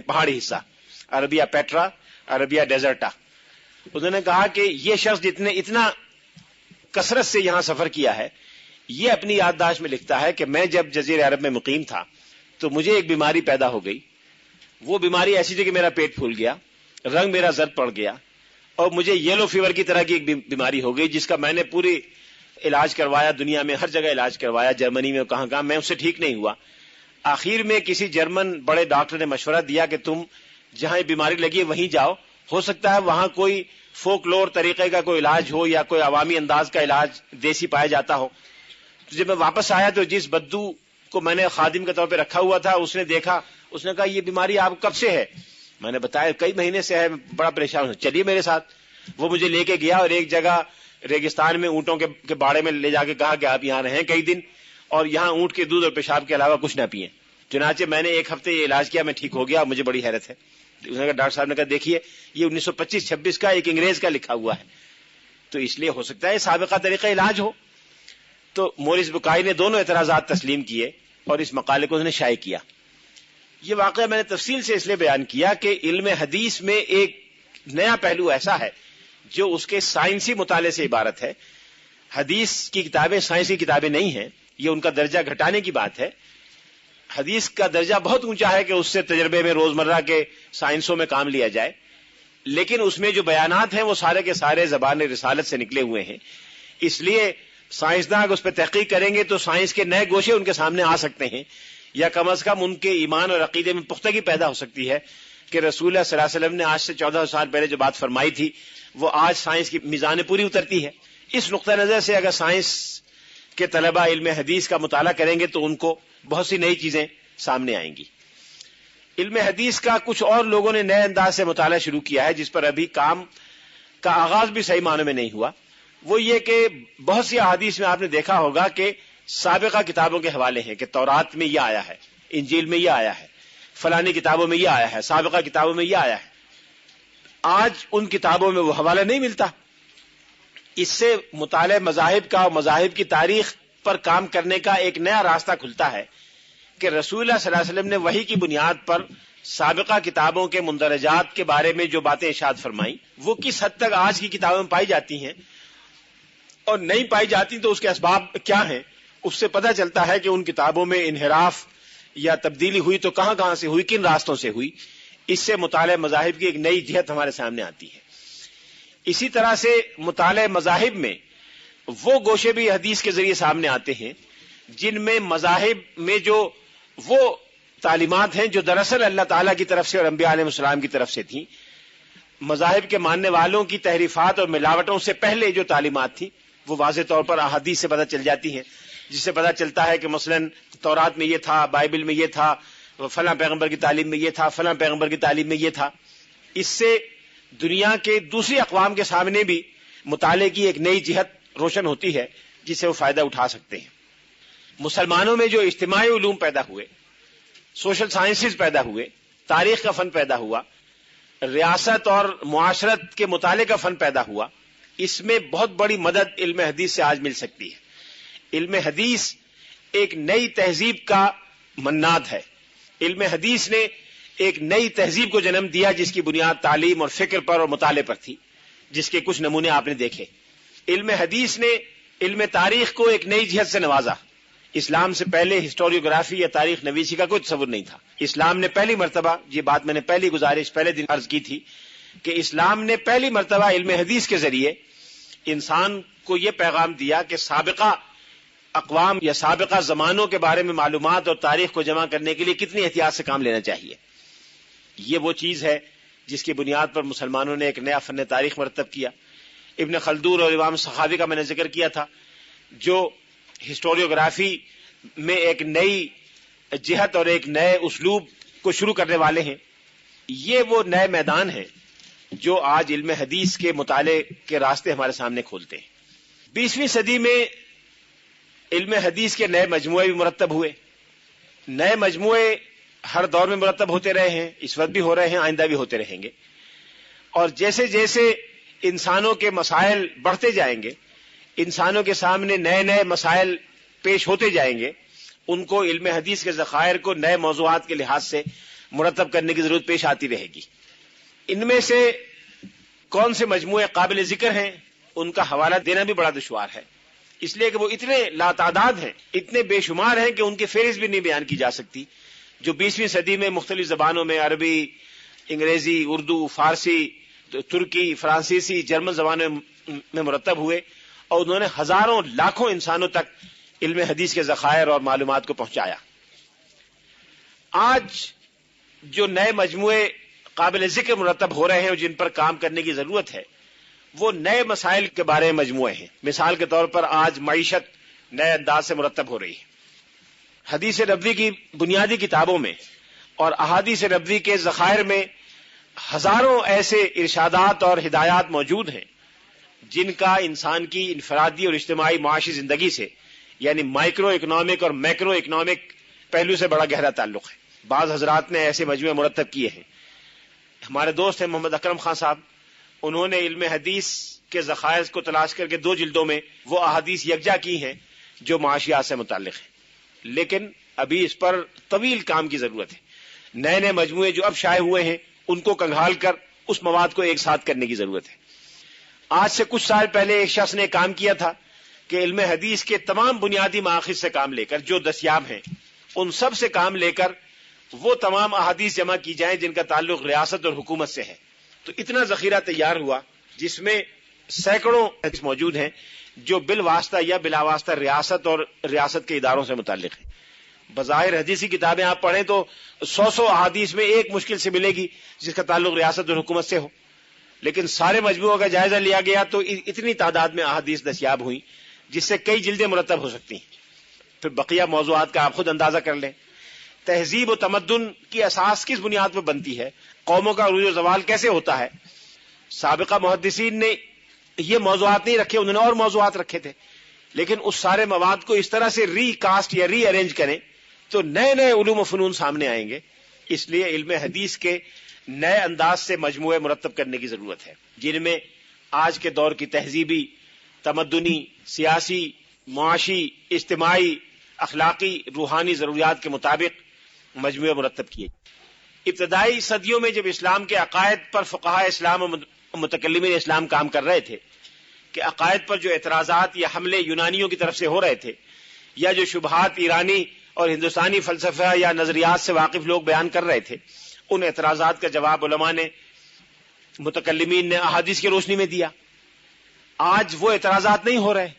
پہاڑی حصہ، عربیہ پیٹرا، عربیہ ڈیزرٹا۔ انہوں نے کہا کہ یہ شخص اتنا کثرت سے یہاں سفر کیا ہے، یہ اپنی یادداشت میں لکھتا ہے کہ میں جب جزیرہ عرب میں مقیم تھا تو مجھے ایک بیماری پیدا ہو گئی. وہ بیماری ایسی تھی کہ میرا پیٹ پھول گیا, رنگ میرا زرد پڑ گیا, اور مجھے یلو فیور کی طرح کی ایک بیماری ہو گئی جس کا میں نے پوری علاج کروایا, دنیا میں ہر جگہ علاج کروایا, جرمنی میں کہاں کہاں, میں اس سے ٹھیک نہیں ہوا. آخر میں کسی جرمن بڑے ڈاکٹر نے مشورہ دیا کہ تم جہاں یہ بیماری لگی ہے وہیں جاؤ, ہو سکتا ہے وہاں کوئی فولکلور طریقے کا کوئی علاج ہو یا کوئی عوامی انداز کا علاج دیسی پایا جاتا ہو. جب میں واپس آیا تو جس بدو کو میں نے خادم کے طور پہ رکھا ہوا تھا اس نے دیکھا, اس نے کہا یہ بیماری آپ کب سے ہے؟ میں نے بتایا کئی مہینے سے ہے, بڑا پریشان ہوں, چلیے میرے ساتھ. وہ مجھے لے کے گیا اور ایک جگہ ریگستان میں اونٹوں کے باڑے میں لے جا کے کہا کہ آپ یہاں رہیں کئی دن اور یہاں اونٹ کے دودھ اور پیشاب کے علاوہ کچھ نہ پئیں. چنانچہ میں نے ایک ہفتے یہ علاج کیا, میں ٹھیک ہو گیا. مجھے بڑی حیرت ہے. اس نے کہا, ڈاکٹر صاحب نے کہا دیکھیے یہ 1925-26 کا ایک انگریز کا لکھا ہوا ہے, تو اس لیے ہو سکتا ہے سابقہ طریقہ علاج ہو. تو مورس بکائی نے دونوں اعتراضات تسلیم کیے اور اس مقالے کو اس نے شائع کیا. یہ واقعہ میں نے تفصیل سے اس لیے بیان کیا کہ علم حدیث میں ایک نیا پہلو ایسا ہے جو اس کے سائنسی مطالعے سے عبارت ہے. حدیث کی کتابیں سائنسی کتابیں نہیں ہیں, یہ ان کا درجہ گھٹانے کی بات ہے. حدیث کا درجہ بہت اونچا ہے کہ اس سے تجربے میں روزمرہ کے سائنسوں میں کام لیا جائے, لیکن اس میں جو بیانات ہیں وہ سارے کے سارے زبان رسالت سے نکلے ہوئے ہیں. اس لیے سائنسداں اگر اس پہ تحقیق کریں گے تو سائنس کے نئے گوشے ان کے سامنے آ سکتے ہیں, یا کم از کم ان کے ایمان اور عقیدے میں پختگی پیدا ہو سکتی ہے کہ رسول اللہ صلی اللہ علیہ وسلم نے آج سے 14 سال پہلے جو بات فرمائی تھی وہ آج سائنس کی میزان پوری اترتی ہے. اس نقطہ نظر سے اگر سائنس کے طلبہ علم حدیث کا مطالعہ کریں گے تو ان کو بہت سی نئی چیزیں سامنے آئیں گی. علم حدیث کا کچھ اور لوگوں نے نئے انداز سے مطالعہ شروع کیا ہے جس پر ابھی کام کا آغاز بھی صحیح معنوں میں نہیں ہوا. وہ یہ کہ بہت سی احادیث میں آپ نے دیکھا ہوگا کہ سابقہ کتابوں کے حوالے ہیں کہ تورات میں یہ آیا ہے, انجیل میں یہ آیا ہے, فلانی کتابوں میں یہ آیا ہے, سابقہ کتابوں میں یہ آیا ہے. آج ان کتابوں میں وہ حوالہ نہیں ملتا. اس سے مطالعہ مذاہب کا اور مذاہب کی تاریخ پر کام کرنے کا ایک نیا راستہ کھلتا ہے کہ رسول اللہ صلی اللہ علیہ وسلم نے وحی کی بنیاد پر سابقہ کتابوں کے مندرجات کے بارے میں جو باتیں ارشاد فرمائیں وہ کس حد تک آج کی کتابوں میں پائی جاتی ہیں اور نہیں پائی جاتی تو اس کے اسباب کیا ہیں. اس سے پتہ چلتا ہے کہ ان کتابوں میں انحراف یا تبدیلی ہوئی تو کہاں کہاں سے ہوئی, کن راستوں سے ہوئی. اس سے مطالعہ مذاہب کی ایک نئی جہت ہمارے سامنے آتی ہے. اسی طرح سے مطالعہ مذاہب میں وہ گوشے بھی حدیث کے ذریعے سامنے آتے ہیں جن میں مذاہب میں جو وہ تعلیمات ہیں جو دراصل اللہ تعالیٰ کی طرف سے اور انبیاء علیہ السلام کی طرف سے تھیں. مذاہب کے ماننے والوں کی تحریفات اور ملاوٹوں سے پہلے جو تعلیمات تھیں وہ واضح طور پر احادیث سے پتہ چل جاتی ہیں, جس سے پتہ چلتا ہے کہ مثلا تورات میں یہ تھا, بائبل میں یہ تھا, فلاں پیغمبر کی تعلیم میں یہ تھا, فلاں پیغمبر کی تعلیم میں یہ تھا. اس سے دنیا کے دوسری اقوام کے سامنے بھی مطالعے کی ایک نئی جہت روشن ہوتی ہے جس سے وہ فائدہ اٹھا سکتے ہیں. مسلمانوں میں جو اجتماعی علوم پیدا ہوئے, سوشل سائنسز پیدا ہوئے, تاریخ کا فن پیدا ہوا, ریاست اور معاشرت کے مطالعے کا فن پیدا ہوا, اس میں بہت بڑی مدد علم حدیث سے آج مل سکتی ہے. علم حدیث ایک نئی تہذیب کا مناد ہے. علم حدیث نے ایک نئی تہذیب کو جنم دیا جس کی بنیاد تعلیم اور فکر پر اور مطالعے پر تھی, جس کے کچھ نمونے آپ نے دیکھے. علم حدیث نے علم تاریخ کو ایک نئی جہت سے نوازا. اسلام سے پہلے ہسٹوریوگرافی یا تاریخ نویسی کا کوئی تصور نہیں تھا. اسلام نے پہلی مرتبہ, یہ بات میں نے پہلے دن عرض کی تھی کہ اسلام نے پہلی مرتبہ علم حدیث کے ذریعے انسان کو یہ پیغام دیا کہ سابقہ اقوام یا سابقہ زمانوں کے بارے میں معلومات اور تاریخ کو جمع کرنے کے لیے کتنی احتیاط سے کام لینا چاہیے. یہ وہ چیز ہے جس کی بنیاد پر مسلمانوں نے ایک نیا فن تاریخ مرتب کیا. ابن خلدون اور امام سخاوی کا میں نے ذکر کیا تھا جو ہسٹوریوگرافی میں ایک نئی جہت اور ایک نئے اسلوب کو شروع کرنے والے ہیں. یہ وہ نئے میدان ہیں جو آج علم حدیث کے مطالعے کے راستے ہمارے سامنے کھولتے ہیں. 20ویں صدی میں علم حدیث کے نئے مجموعے بھی مرتب ہوئے. نئے مجموعے ہر دور میں مرتب ہوتے رہے ہیں, اس وقت بھی ہو رہے ہیں, آئندہ بھی ہوتے رہیں گے. اور جیسے جیسے انسانوں کے مسائل بڑھتے جائیں گے, انسانوں کے سامنے نئے نئے مسائل پیش ہوتے جائیں گے, ان کو علم حدیث کے ذخائر کو نئے موضوعات کے لحاظ سے مرتب کرنے کی ضرورت پیش آتی رہے گی. ان میں سے کون سے مجموعے قابل ذکر ہیں ان کا حوالہ دینا بھی بڑا دشوار ہے, اس لیے کہ وہ اتنے لاتعداد ہیں, اتنے بے شمار ہیں کہ ان کی فہرست بھی نہیں بیان کی جا سکتی. جو 20ویں صدی میں مختلف زبانوں میں عربی، انگریزی، اردو، فارسی، ترکی، فرانسیسی، جرمن زبانوں میں مرتب ہوئے اور انہوں نے ہزاروں لاکھوں انسانوں تک علم حدیث کے ذخائر اور معلومات کو پہنچایا۔ آج جو نئے مجموعے قابل ذکر مرتب ہو رہے ہیں اور جن پر کام کرنے کی ضرورت ہے وہ نئے مسائل کے بارے میں مجموعے ہیں۔ مثال کے طور پر آج معیشت نئے انداز سے مرتب ہو رہی ہے۔ حدیث نبوی کی بنیادی کتابوں میں اور احادیث نبوی کے ذخائر میں ہزاروں ایسے ارشادات اور ہدایات موجود ہیں جن کا انسان کی انفرادی اور اجتماعی معاشی زندگی سے یعنی مائکرو اکنامک اور میکرو اکنامک پہلو سے بڑا گہرا تعلق ہے۔ بعض حضرات نے ایسے مجموعے مرتب کیے ہیں۔ ہمارے دوست ہیں محمد اکرم خان صاحب، انہوں نے علم حدیث کے ذخائر کو تلاش کر کے 2 جلدوں میں وہ احادیث یکجا کی ہیں جو معاشیات سے متعلق ہیں، لیکن ابھی اس پر طویل کام کی ضرورت ہے۔ نئے نئے مجموعے جو اب شائع ہوئے ہیں ان کو کنگھال کر اس مواد کو ایک ساتھ کرنے کی ضرورت ہے۔ آج سے کچھ سال پہلے ایک شخص نے کام کیا تھا کہ علم حدیث کے تمام بنیادی مآخذ سے کام لے کر جو دستیاب ہیں ان سب سے کام لے کر وہ تمام احادیث جمع کی جائیں جن کا تعلق ریاست اور حکومت سے ہے۔ تو اتنا ذخیرہ تیار ہوا جس میں سینکڑوں حدیث موجود ہیں جو بالواسطہ یا بلا واسطہ ریاست اور ریاست کے اداروں سے متعلق ہیں۔ بظاہر حدیثی کتابیں آپ پڑھیں تو 100 احادیث میں ایک مشکل سے ملے گی جس کا تعلق ریاست اور حکومت سے ہو، لیکن سارے مجموعوں کا جائزہ لیا گیا تو اتنی تعداد میں احادیث دستیاب ہوئی جس سے کئی جلدیں مرتب ہو سکتی ہیں۔ پھر بقیہ موضوعات کا آپ خود اندازہ کر لیں۔ تہذیب و تمدن کی اساس کس بنیاد پر بنتی ہے، قوموں کا عروج و زوال کیسے ہوتا ہے، سابقہ محدثین نے یہ موضوعات نہیں رکھے، انہوں نے اور موضوعات رکھے تھے، لیکن اس سارے مواد کو اس طرح سے ری کاسٹ یا ری ارینج کریں تو نئے نئے علوم و فنون سامنے آئیں گے۔ اس لیے علم حدیث کے نئے انداز سے مجموعے مرتب کرنے کی ضرورت ہے جن میں آج کے دور کی تہذیبی، تمدنی، سیاسی، معاشی، اجتماعی، اخلاقی، روحانی ضروریات کے مطابق مجموعے مرتب کیے۔ ابتدائی صدیوں میں جب اسلام کے عقائد پر فقہاء اسلام و متکلمین اسلام کام کر رہے تھے کہ عقائد پر جو اعتراضات یا حملے یونانیوں کی طرف سے ہو رہے تھے یا جو شبہات ایرانی اور ہندوستانی فلسفہ یا نظریات سے واقف لوگ بیان کر رہے تھے، ان اعتراضات کا جواب علماء نے، متکلمین نے احادیث کی روشنی میں دیا۔ آج وہ اعتراضات نہیں ہو رہے،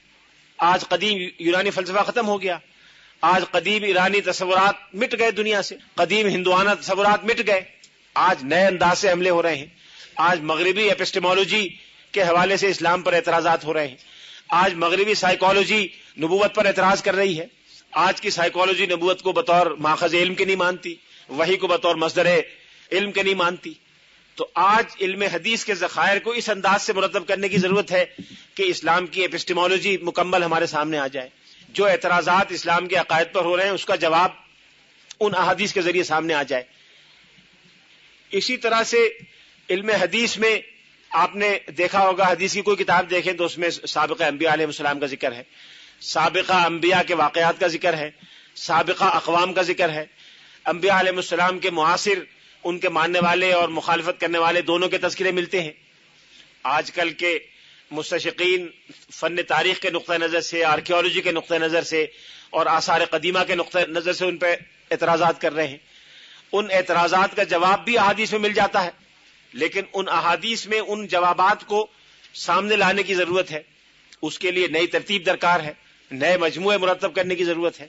آج قدیم یونانی فلسفہ ختم ہو گیا، آج قدیم ایرانی تصورات مٹ گئے دنیا سے، قدیم ہندوانہ تصورات مٹ گئے، آج نئے انداز سے حملے ہو رہے ہیں۔ آج مغربی ایپسٹیمولوجی کے حوالے سے اسلام پر اعتراضات ہو رہے ہیں، آج مغربی سائیکالوجی نبوت پر اعتراض کر رہی ہے۔ آج کی سائیکالوجی نبوت کو بطور ماخذ علم کے نہیں مانتی، وحی کو بطور مصدر علم کے نہیں مانتی۔ تو آج علم حدیث کے ذخائر کو اس انداز سے مرتب کرنے کی ضرورت ہے کہ اسلام کی ایپسٹیمولوجی مکمل ہمارے سامنے آ جائے، جو اعتراضات اسلام کے عقائد پر ہو رہے ہیں اس کا جواب ان احادیث کے ذریعے سامنے آ جائے۔ اسی طرح سے علم حدیث میں آپ نے دیکھا ہوگا، حدیث کی کوئی کتاب دیکھیں تو اس میں سابقہ انبیاء علیہ السلام کا ذکر ہے، سابقہ انبیاء کے واقعات کا ذکر ہے، سابقہ اقوام کا ذکر ہے، انبیاء علیہ السلام کے معاصر، ان کے ماننے والے اور مخالفت کرنے والے دونوں کے تذکرے ملتے ہیں۔ آج کل کے مستشرقین فن تاریخ کے نقطہ نظر سے، آرکیالوجی کے نقطہ نظر سے اور آثار قدیمہ کے نقطہ نظر سے ان پہ اعتراضات کر رہے ہیں۔ ان اعتراضات کا جواب بھی احادیث میں مل جاتا ہے، لیکن ان احادیث میں ان جوابات کو سامنے لانے کی ضرورت ہے، اس کے لیے نئی ترتیب درکار ہے، نئے مجموعے مرتب کرنے کی ضرورت ہے۔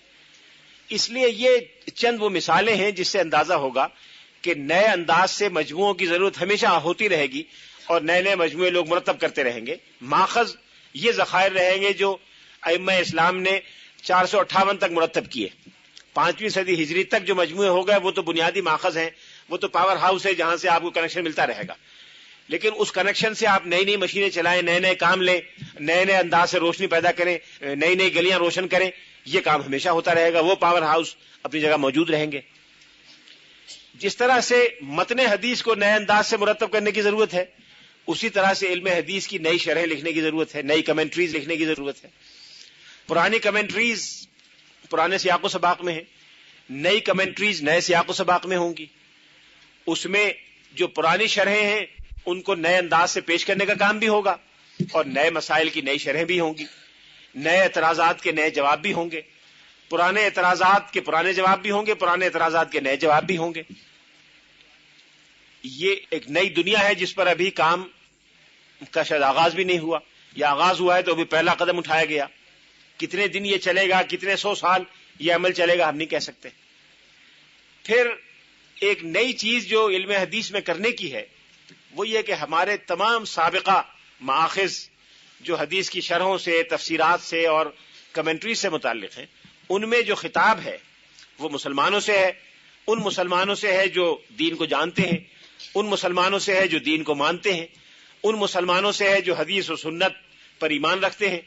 اس لیے یہ چند وہ مثالیں ہیں جس سے اندازہ ہوگا کہ نئے انداز سے مجموعوں کی ضرورت ہمیشہ ہوتی رہے گی اور نئے نئے مجموعے لوگ مرتب کرتے رہیں گے۔ ماخذ یہ ذخائر رہیں گے جو ائمہ اسلام نے 458 تک مرتب کیے۔ 5ویں صدی ہجری تک جو مجموعے ہو گئے وہ تو بنیادی ماخذ ہیں، وہ تو پاور ہاؤس ہے جہاں سے آپ کو کنیکشن ملتا رہے گا، لیکن اس کنیکشن سے آپ نئی نئی مشینیں چلائیں، نئے نئے کام لیں، نئے نئے انداز سے روشنی پیدا کریں، نئی نئی گلیاں روشن کریں، یہ کام ہمیشہ ہوتا رہے گا، وہ پاور ہاؤس اپنی جگہ موجود رہیں گے۔ جس طرح سے متن حدیث کو نئے انداز سے مرتب کرنے کی ضرورت ہے، اسی طرح سے علم حدیث کی نئی شرح لکھنے کی ضرورت ہے، نئی کمنٹریز لکھنے کی ضرورت ہے۔ پرانی کمنٹریز پرانے سیاق و سباق میں ہیں، نئی کمنٹریز نئے سیاق و سباق میں ہوں گی۔ اس میں جو پرانی شرحیں ہیں ان کو نئے انداز سے پیش کرنے کا کام بھی ہوگا اور نئے مسائل کی نئی شرحیں بھی ہوں گی، نئے اعتراضات کے نئے جواب بھی ہوں گے۔ پرانے اعتراضات کے پرانے جواب بھی ہوں گے، پرانے اعتراضات کے نئے جواب بھی ہوں گے۔ یہ ایک نئی دنیا ہے جس پر ابھی کام کا شاید آغاز بھی نہیں ہوا، یا آغاز ہوا ہے تو ابھی پہلا قدم اٹھایا گیا۔ کتنے دن یہ چلے گا، کتنے 100 سال یہ عمل چلے گا، ہم نہیں کہہ سکتے۔ پھر ایک نئی چیز جو علم حدیث میں کرنے کی ہے وہ یہ کہ ہمارے تمام سابقہ مآخذ جو حدیث کی شرحوں سے، تفسیرات سے اور کمنٹری سے متعلق ہیں، ان میں جو خطاب ہے وہ مسلمانوں سے ہے، ان مسلمانوں سے ہے جو دین کو جانتے ہیں، ان مسلمانوں سے ہے جو دین کو مانتے ہیں، ان مسلمانوں سے ہے جو حدیث و سنت پر ایمان رکھتے ہیں۔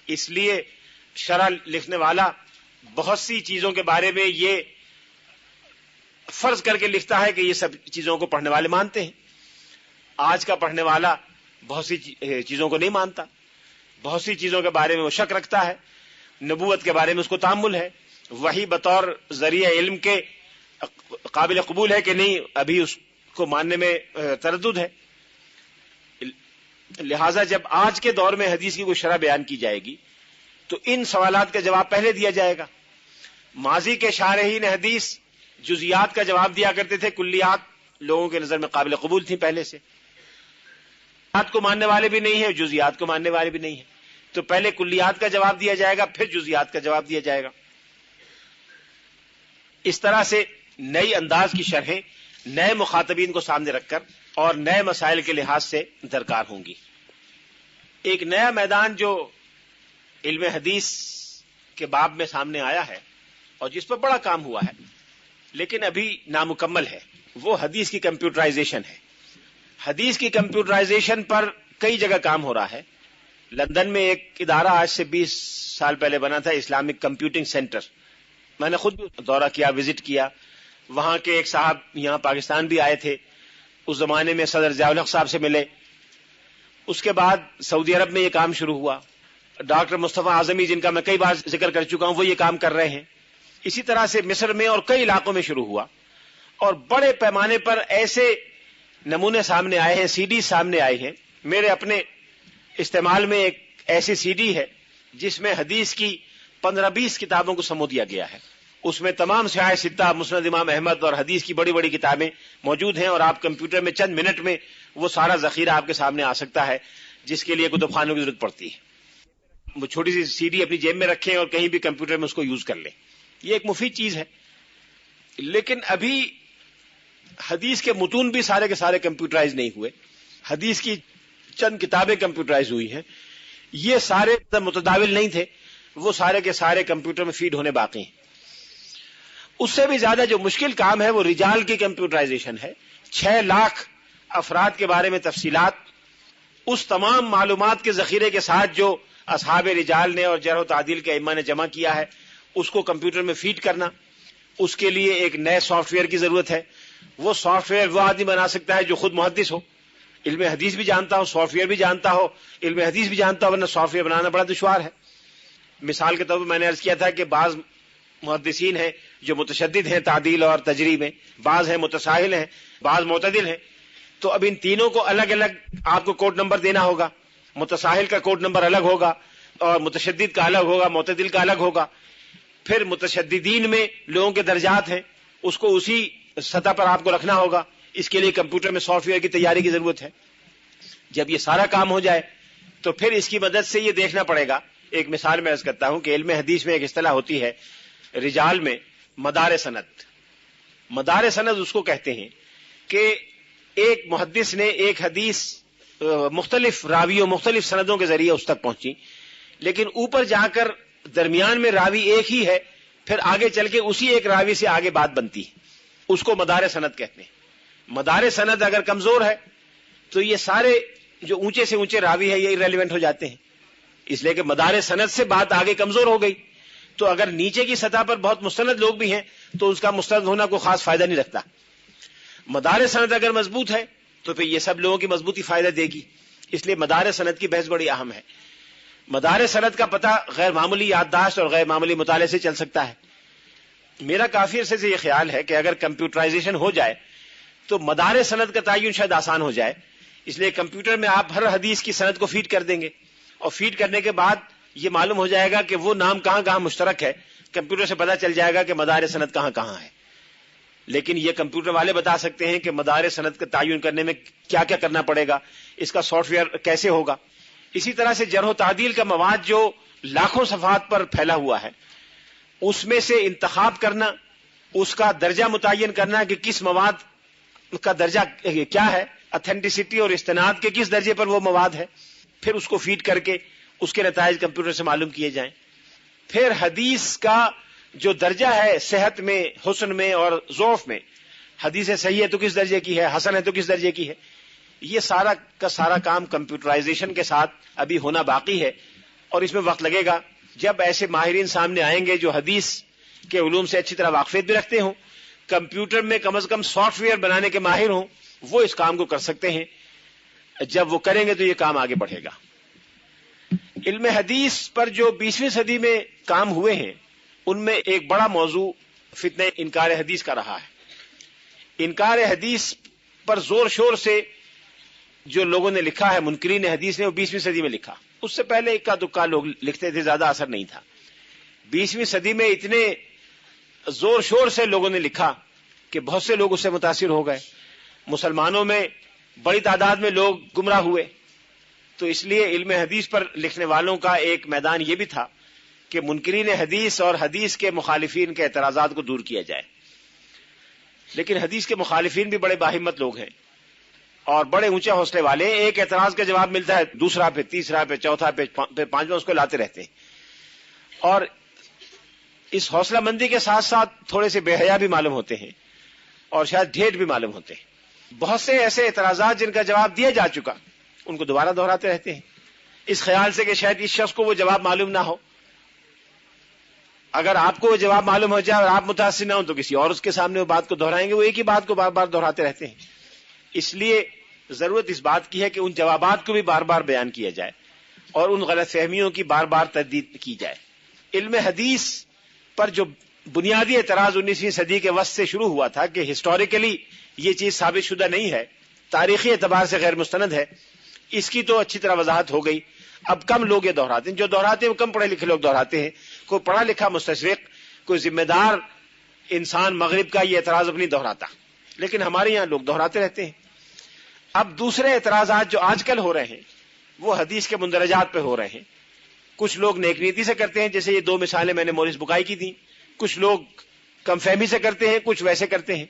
اس لیے شرح لکھنے والا بہت سی چیزوں کے بارے میں یہ فرض کر کے لکھتا ہے کہ یہ سب چیزوں کو پڑھنے والے مانتے ہیں۔ آج کا پڑھنے والا بہت سی چیزوں کو نہیں مانتا، بہت سی چیزوں کے بارے میں وہ شک رکھتا ہے، نبوت کے بارے میں اس کو تأمل ہے، وحی بطور ذریعہ علم کے قابل قبول ہے کہ نہیں، ابھی اس کو ماننے میں تردد ہے۔ لہذا جب آج کے دور میں حدیث کی کوئی شرح بیان کی جائے گی تو ان سوالات کا جواب پہلے دیا جائے گا۔ ماضی کے شارحین حدیث جزیات کا جواب دیا کرتے تھے، کلیات لوگوں کے نظر میں قابل قبول تھیں پہلے سے، کلیات کو ماننے والے بھی نہیں ہیں، جزیات کو ماننے والے بھی نہیں ہیں، تو پہلے کلیات کا جواب دیا جائے گا، پھر جزیات کا جواب دیا جائے گا۔ اس طرح سے نئی انداز کی شرحیں نئے مخاطبین کو سامنے رکھ کر اور نئے مسائل کے لحاظ سے درکار ہوں گی۔ ایک نیا میدان جو علم حدیث کے باب میں سامنے آیا ہے اور جس پر بڑا کام ہوا ہے لیکن ابھی نامکمل ہے، وہ حدیث کی کمپیوٹرائزیشن ہے۔ حدیث کی کمپیوٹرائزیشن پر کئی جگہ کام ہو رہا ہے۔ لندن میں ایک ادارہ آج سے 20 سال پہلے بنا تھا، اسلامک کمپیوٹنگ سینٹر۔ میں نے خود بھی دورہ کیا، وزٹ کیا۔ وہاں کے ایک صاحب یہاں پاکستان بھی آئے تھے، اس زمانے میں صدر ضیاء الحق صاحب سے ملے۔ اس کے بعد سعودی عرب میں یہ کام شروع ہوا۔ ڈاکٹر مصطفیٰ اعظمی جن کا میں کئی بار ذکر کر چکا ہوں، وہ یہ کام کر رہے ہیں۔ اسی طرح سے مصر میں اور کئی علاقوں میں شروع ہوا، اور بڑے پیمانے پر ایسے نمونے سامنے آئے ہیں، سی ڈی سامنے آئے ہیں۔ میرے اپنے استعمال میں ایک ایسی سی ڈی ہے جس میں حدیث کی 15-20 کتابوں کو سمو دیا گیا ہے۔ اس میں تمام صحاح ستہ، مسند امام احمد اور حدیث کی بڑی بڑی کتابیں موجود ہیں، اور آپ کمپیوٹر میں چند منٹ میں وہ سارا ذخیرہ آپ کے سامنے آ سکتا ہے، جس کے لیے کتب خانوں کی ضرورت پڑتی ہے۔ وہ چھوٹی سی سی ڈی اپنی جیب میں رکھیں اور کہیں بھی کمپیوٹر میں اس کو یوز کر لیں۔ یہ ایک مفید چیز ہے، لیکن ابھی حدیث کے متون بھی سارے کے سارے کمپیوٹرائز نہیں ہوئے۔ حدیث کی چند کتابیں کمپیوٹرائز ہوئی ہیں، یہ سارے متداول نہیں تھے، وہ سارے کے سارے کمپیوٹر میں فیڈ ہونے باقی ہیں۔ اس سے بھی زیادہ جو مشکل کام ہے وہ رجال کی کمپیوٹرائزیشن ہے۔ 6 لاکھ افراد کے بارے میں تفصیلات، اس تمام معلومات کے ذخیرے کے ساتھ جو اصحاب رجال نے اور جرح و تعدیل کے ائمہ نے جمع کیا ہے، اس کو کمپیوٹر میں فیڈ کرنا، اس کے لیے ایک نئے سافٹ ویئر کی ضرورت ہے۔ وہ سافٹ ویئر وہ آدمی بنا سکتا ہے جو خود محدث ہو، علم حدیث بھی جانتا ہو، سافٹ ویئر بھی جانتا ہو، علم حدیث بھی جانتا ہو، ورنہ سافٹ ویئر بنانا بڑا دشوار ہے۔ مثال کے طور پر میں نے عرض کیا تھا کہ بعض محدثین ہیں جو متشدد ہیں تعدیل اور تجریح میں، بعض ہیں متساہل ہیں، بعض معتدل ہیں، تو اب ان تینوں کو الگ الگ آپ کو کوڈ نمبر دینا ہوگا۔ متساہل کا کوڈ نمبر الگ ہوگا اور متشدد کا الگ ہوگا، معتدل کا الگ ہوگا۔ پھر متشددین میں لوگوں کے درجات ہیں، اس کو اسی سطح پر آپ کو رکھنا ہوگا۔ اس کے لیے کمپیوٹر میں سافٹ ویئر کی تیاری کی ضرورت ہے۔ جب یہ سارا کام ہو جائے تو پھر اس کی مدد سے یہ دیکھنا پڑے گا۔ ایک مثال میں عرض کرتا ہوں کہ علم حدیث میں ایک اصطلاح ہوتی ہے رجال میں، مدار سند۔ مدار سند اس کو کہتے ہیں کہ ایک محدث نے ایک حدیث مختلف راویوں مختلف سندوں کے ذریعے اس تک پہنچی، لیکن اوپر جا کر درمیان میں راوی ایک ہی ہے، پھر آگے چل کے اسی ایک راوی سے آگے بات بنتی ہے، اس کو مدار سند کہتے ہیں۔ مدار سند اگر کمزور ہے تو یہ سارے جو اونچے سے اونچے راوی ہیں یہ irrelevant ہو جاتے ہیں، اس لیے کہ مدار سند سے بات آگے کمزور ہو گئی۔ تو اگر نیچے کی سطح پر بہت مستند لوگ بھی ہیں تو اس کا مستند ہونا کوئی خاص فائدہ نہیں رکھتا۔ مدار سند اگر مضبوط ہے تو پھر یہ سب لوگوں کی مضبوطی فائدہ دے گی، اس لیے مدار سند کی بحث بڑی اہم ہے۔ مدار سند کا پتہ غیر معمولی یادداشت اور غیر معمولی مطالعے سے چل سکتا ہے۔ میرا کافی عرصے سے یہ خیال ہے کہ اگر کمپیوٹرائزیشن ہو جائے تو مدار سند کا تعین شاید آسان ہو جائے، اس لیے کمپیوٹر میں آپ ہر حدیث کی سند کو فیڈ کر دیں گے، اور فیڈ کرنے کے بعد یہ معلوم ہو جائے گا کہ وہ نام کہاں کہاں مشترک ہے، کمپیوٹر سے پتہ چل جائے گا کہ مدار سند کہاں کہاں ہے، لیکن یہ کمپیوٹر والے بتا سکتے ہیں کہ مدار سند کا تعین کرنے میں کیا کیا کرنا پڑے گا، اس کا سافٹ ویئر کیسے ہوگا۔ اسی طرح سے جرح و تعدیل کا مواد جو لاکھوں صفحات پر پھیلا ہوا ہے، اس میں سے انتخاب کرنا، اس کا درجہ متعین کرنا کہ کس مواد کا درجہ کیا ہے، اتھینٹسٹی اور استناد کے کس درجے پر وہ مواد ہے، پھر اس کو فیڈ کر کے اس کے نتائج کمپیوٹر سے معلوم کیے جائیں۔ پھر حدیث کا جو درجہ ہے صحت میں، حسن میں اور ضعف میں، حدیث صحیح ہے تو کس درجے کی ہے، حسن ہے تو کس درجے کی ہے، یہ سارا کا سارا کام کمپیوٹرائزیشن کے ساتھ ابھی ہونا باقی ہے، اور اس میں وقت لگے گا۔ جب ایسے ماہرین سامنے آئیں گے جو حدیث کے علوم سے اچھی طرح واقفیت بھی رکھتے ہوں، کمپیوٹر میں کم از کم سافٹ ویئر بنانے کے ماہر ہوں، وہ اس کام کو کر سکتے ہیں۔ جب وہ کریں گے تو یہ کام آگے بڑھے گا۔ علم حدیث پر جو 20ویں صدی میں کام ہوئے ہیں، ان میں ایک بڑا موضوع فتنہ انکار حدیث کا رہا ہے۔ انکار حدیث پر زور شور سے جو لوگوں نے لکھا ہے، منکرین حدیث نے، وہ 20ویں صدی میں لکھا۔ اس سے پہلے اکا دکا لوگ لکھتے تھے، زیادہ اثر نہیں تھا۔ 20ویں صدی میں اتنے زور شور سے لوگوں نے لکھا کہ بہت سے لوگ اس سے متاثر ہو گئے، مسلمانوں میں بڑی تعداد میں لوگ گمراہ ہوئے۔ تو اس لیے علم حدیث پر لکھنے والوں کا ایک میدان یہ بھی تھا کہ منکرین حدیث اور حدیث کے مخالفین کے اعتراضات کو دور کیا جائے۔ لیکن حدیث کے مخالفین بھی بڑے باہمت لوگ ہیں اور بڑے اونچے حوصلے والے ہیں۔ ایک اعتراض کا جواب ملتا ہے، دوسرا پہ، تیسرا پہ، چوتھا پہ، پانچواں، اس کو لاتے رہتے ہیں، اور اس حوصلہ مندی کے ساتھ ساتھ تھوڑے سے بے حیا بھی معلوم ہوتے ہیں اور شاید ڈھیٹ بھی معلوم ہوتے ہیں۔ بہت سے ایسے اعتراضات جن کا جواب دیا جا چکا، ان کو دوبارہ دہراتے رہتے ہیں، اس خیال سے کہ شاید اس شخص کو وہ جواب معلوم نہ ہو۔ اگر آپ کو وہ جواب معلوم ہو جائے اور آپ متاثر نہ ہوں تو کسی اور اس کے سامنے وہ بات کو دہرائیں گے، وہ ایک ہی بات کو بار بار دہراتے رہتے ہیں۔ اس لیے ضرورت اس بات کی ہے کہ ان جوابات کو بھی بار بار بیان کیا جائے اور ان غلط فہمیوں کی بار بار تردید کی جائے۔ علم حدیث پر جو بنیادی اعتراض 19ویں صدی کے وسط سے شروع ہوا تھا کہ ہسٹوریکلی یہ چیز ثابت شدہ نہیں ہے، تاریخی اعتبار سے غیر مستند ہے، اس کی تو اچھی طرح وضاحت ہو گئی۔ اب کم لوگ یہ دہراتے ہیں، جو دہراتے ہیں وہ کم پڑھے لکھے لوگ دہراتے ہیں۔ کوئی پڑھا لکھا مستشرق، کوئی ذمہ دار انسان مغرب کا یہ اعتراض اپنی دہراتا، لیکن ہمارے یہاں لوگ دہراتے رہتے ہیں۔ اب دوسرے اعتراضات جو آج کل ہو رہے ہیں وہ حدیث کے مندرجات پہ ہو رہے ہیں۔ کچھ لوگ نیک نیتی سے کرتے ہیں، جیسے یہ دو مثالیں میں نے مورس بکائی کی تھیں، کچھ لوگ کم فہمی سے کرتے ہیں، کچھ ویسے کرتے ہیں۔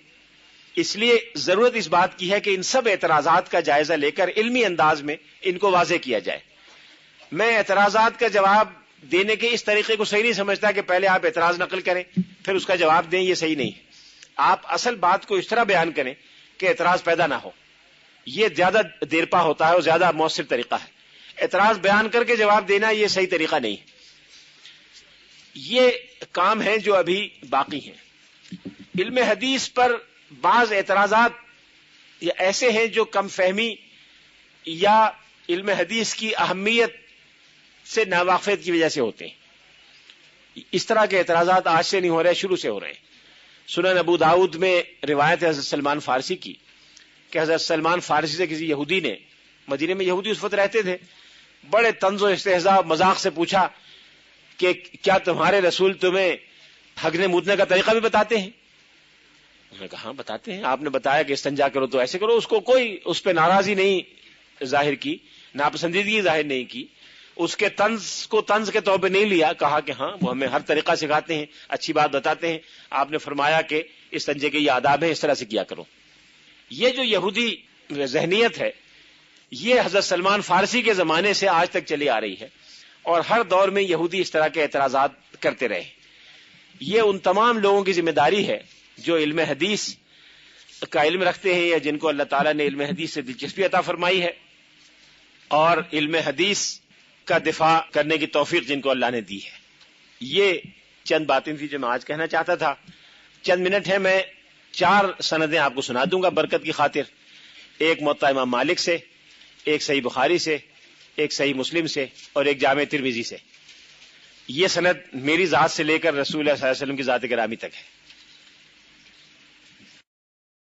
اس لیے ضرورت اس بات کی ہے کہ ان سب اعتراضات کا جائزہ لے کر علمی انداز میں ان کو واضح کیا جائے۔ میں اعتراضات کا جواب دینے کے اس طریقے کو صحیح نہیں سمجھتا کہ پہلے آپ اعتراض نقل کریں پھر اس کا جواب دیں، یہ صحیح نہیں ہے۔ آپ اصل بات کو اس طرح بیان کریں کہ اعتراض پیدا نہ ہو، یہ زیادہ دیرپا ہوتا ہے اور زیادہ مؤثر طریقہ ہے۔ اعتراض بیان کر کے جواب دینا یہ صحیح طریقہ نہیں ہے۔ یہ کام ہیں جو ابھی باقی ہیں۔ علم حدیث پر بعض اعتراضات یہ ایسے ہیں جو کم فہمی یا علم حدیث کی اہمیت سے ناواقفیت کی وجہ سے ہوتے ہیں۔ اس طرح کے اعتراضات آج سے نہیں ہو رہے، شروع سے ہو رہے ہیں۔ سنن ابو داؤد میں روایت ہے حضرت سلمان فارسی کی کہ حضرت سلمان فارسی سے کسی یہودی نے، مدینے میں یہودی اس وقت رہتے تھے، بڑے طنز و استہزاء مذاق سے پوچھا کہ کیا تمہارے رسول تمہیں ہگنے مودنے کا طریقہ بھی بتاتے ہیں؟ انہوں نے کہا ہاں بتاتے ہیں، آپ نے بتایا کہ استنجا کرو تو ایسے کرو۔ اس کو کوئی اس پہ ناراضی نہیں ظاہر کی، ناپسندیدگی ظاہر نہیں کی، اس کے طنز کو طنز کے طور پہ نہیں لیا، کہا کہ ہاں وہ ہمیں ہر طریقہ سکھاتے ہیں، اچھی بات بتاتے ہیں، آپ نے فرمایا کہ استنجے کے یہ آداب ہیں، اس طرح سے کیا کرو۔ یہ جو یہودی ذہنیت ہے یہ حضرت سلمان فارسی کے زمانے سے آج تک چلی آ رہی ہے، اور ہر دور میں یہودی اس طرح کے اعتراضات کرتے رہے۔ یہ ان تمام لوگوں کی ذمہ داری ہے جو علم حدیث کا علم رکھتے ہیں یا جن کو اللہ تعالیٰ نے علم حدیث سے دلچسپی عطا فرمائی ہے اور علم حدیث کا دفاع کرنے کی توفیق جن کو اللہ نے دی ہے۔ یہ چند باتیں تھیں جو میں آج کہنا چاہتا تھا۔ چند منٹ ہے، میں 4 سندیں آپ کو سنا دوں گا برکت کی خاطر، ایک موطا امام مالک سے، ایک صحیح بخاری سے، ایک صحیح مسلم سے اور ایک جامع ترمذی سے۔ یہ سند میری ذات سے لے کر رسول اللہ صلی اللہ علیہ وسلم کی ذات گرامی تک ہے۔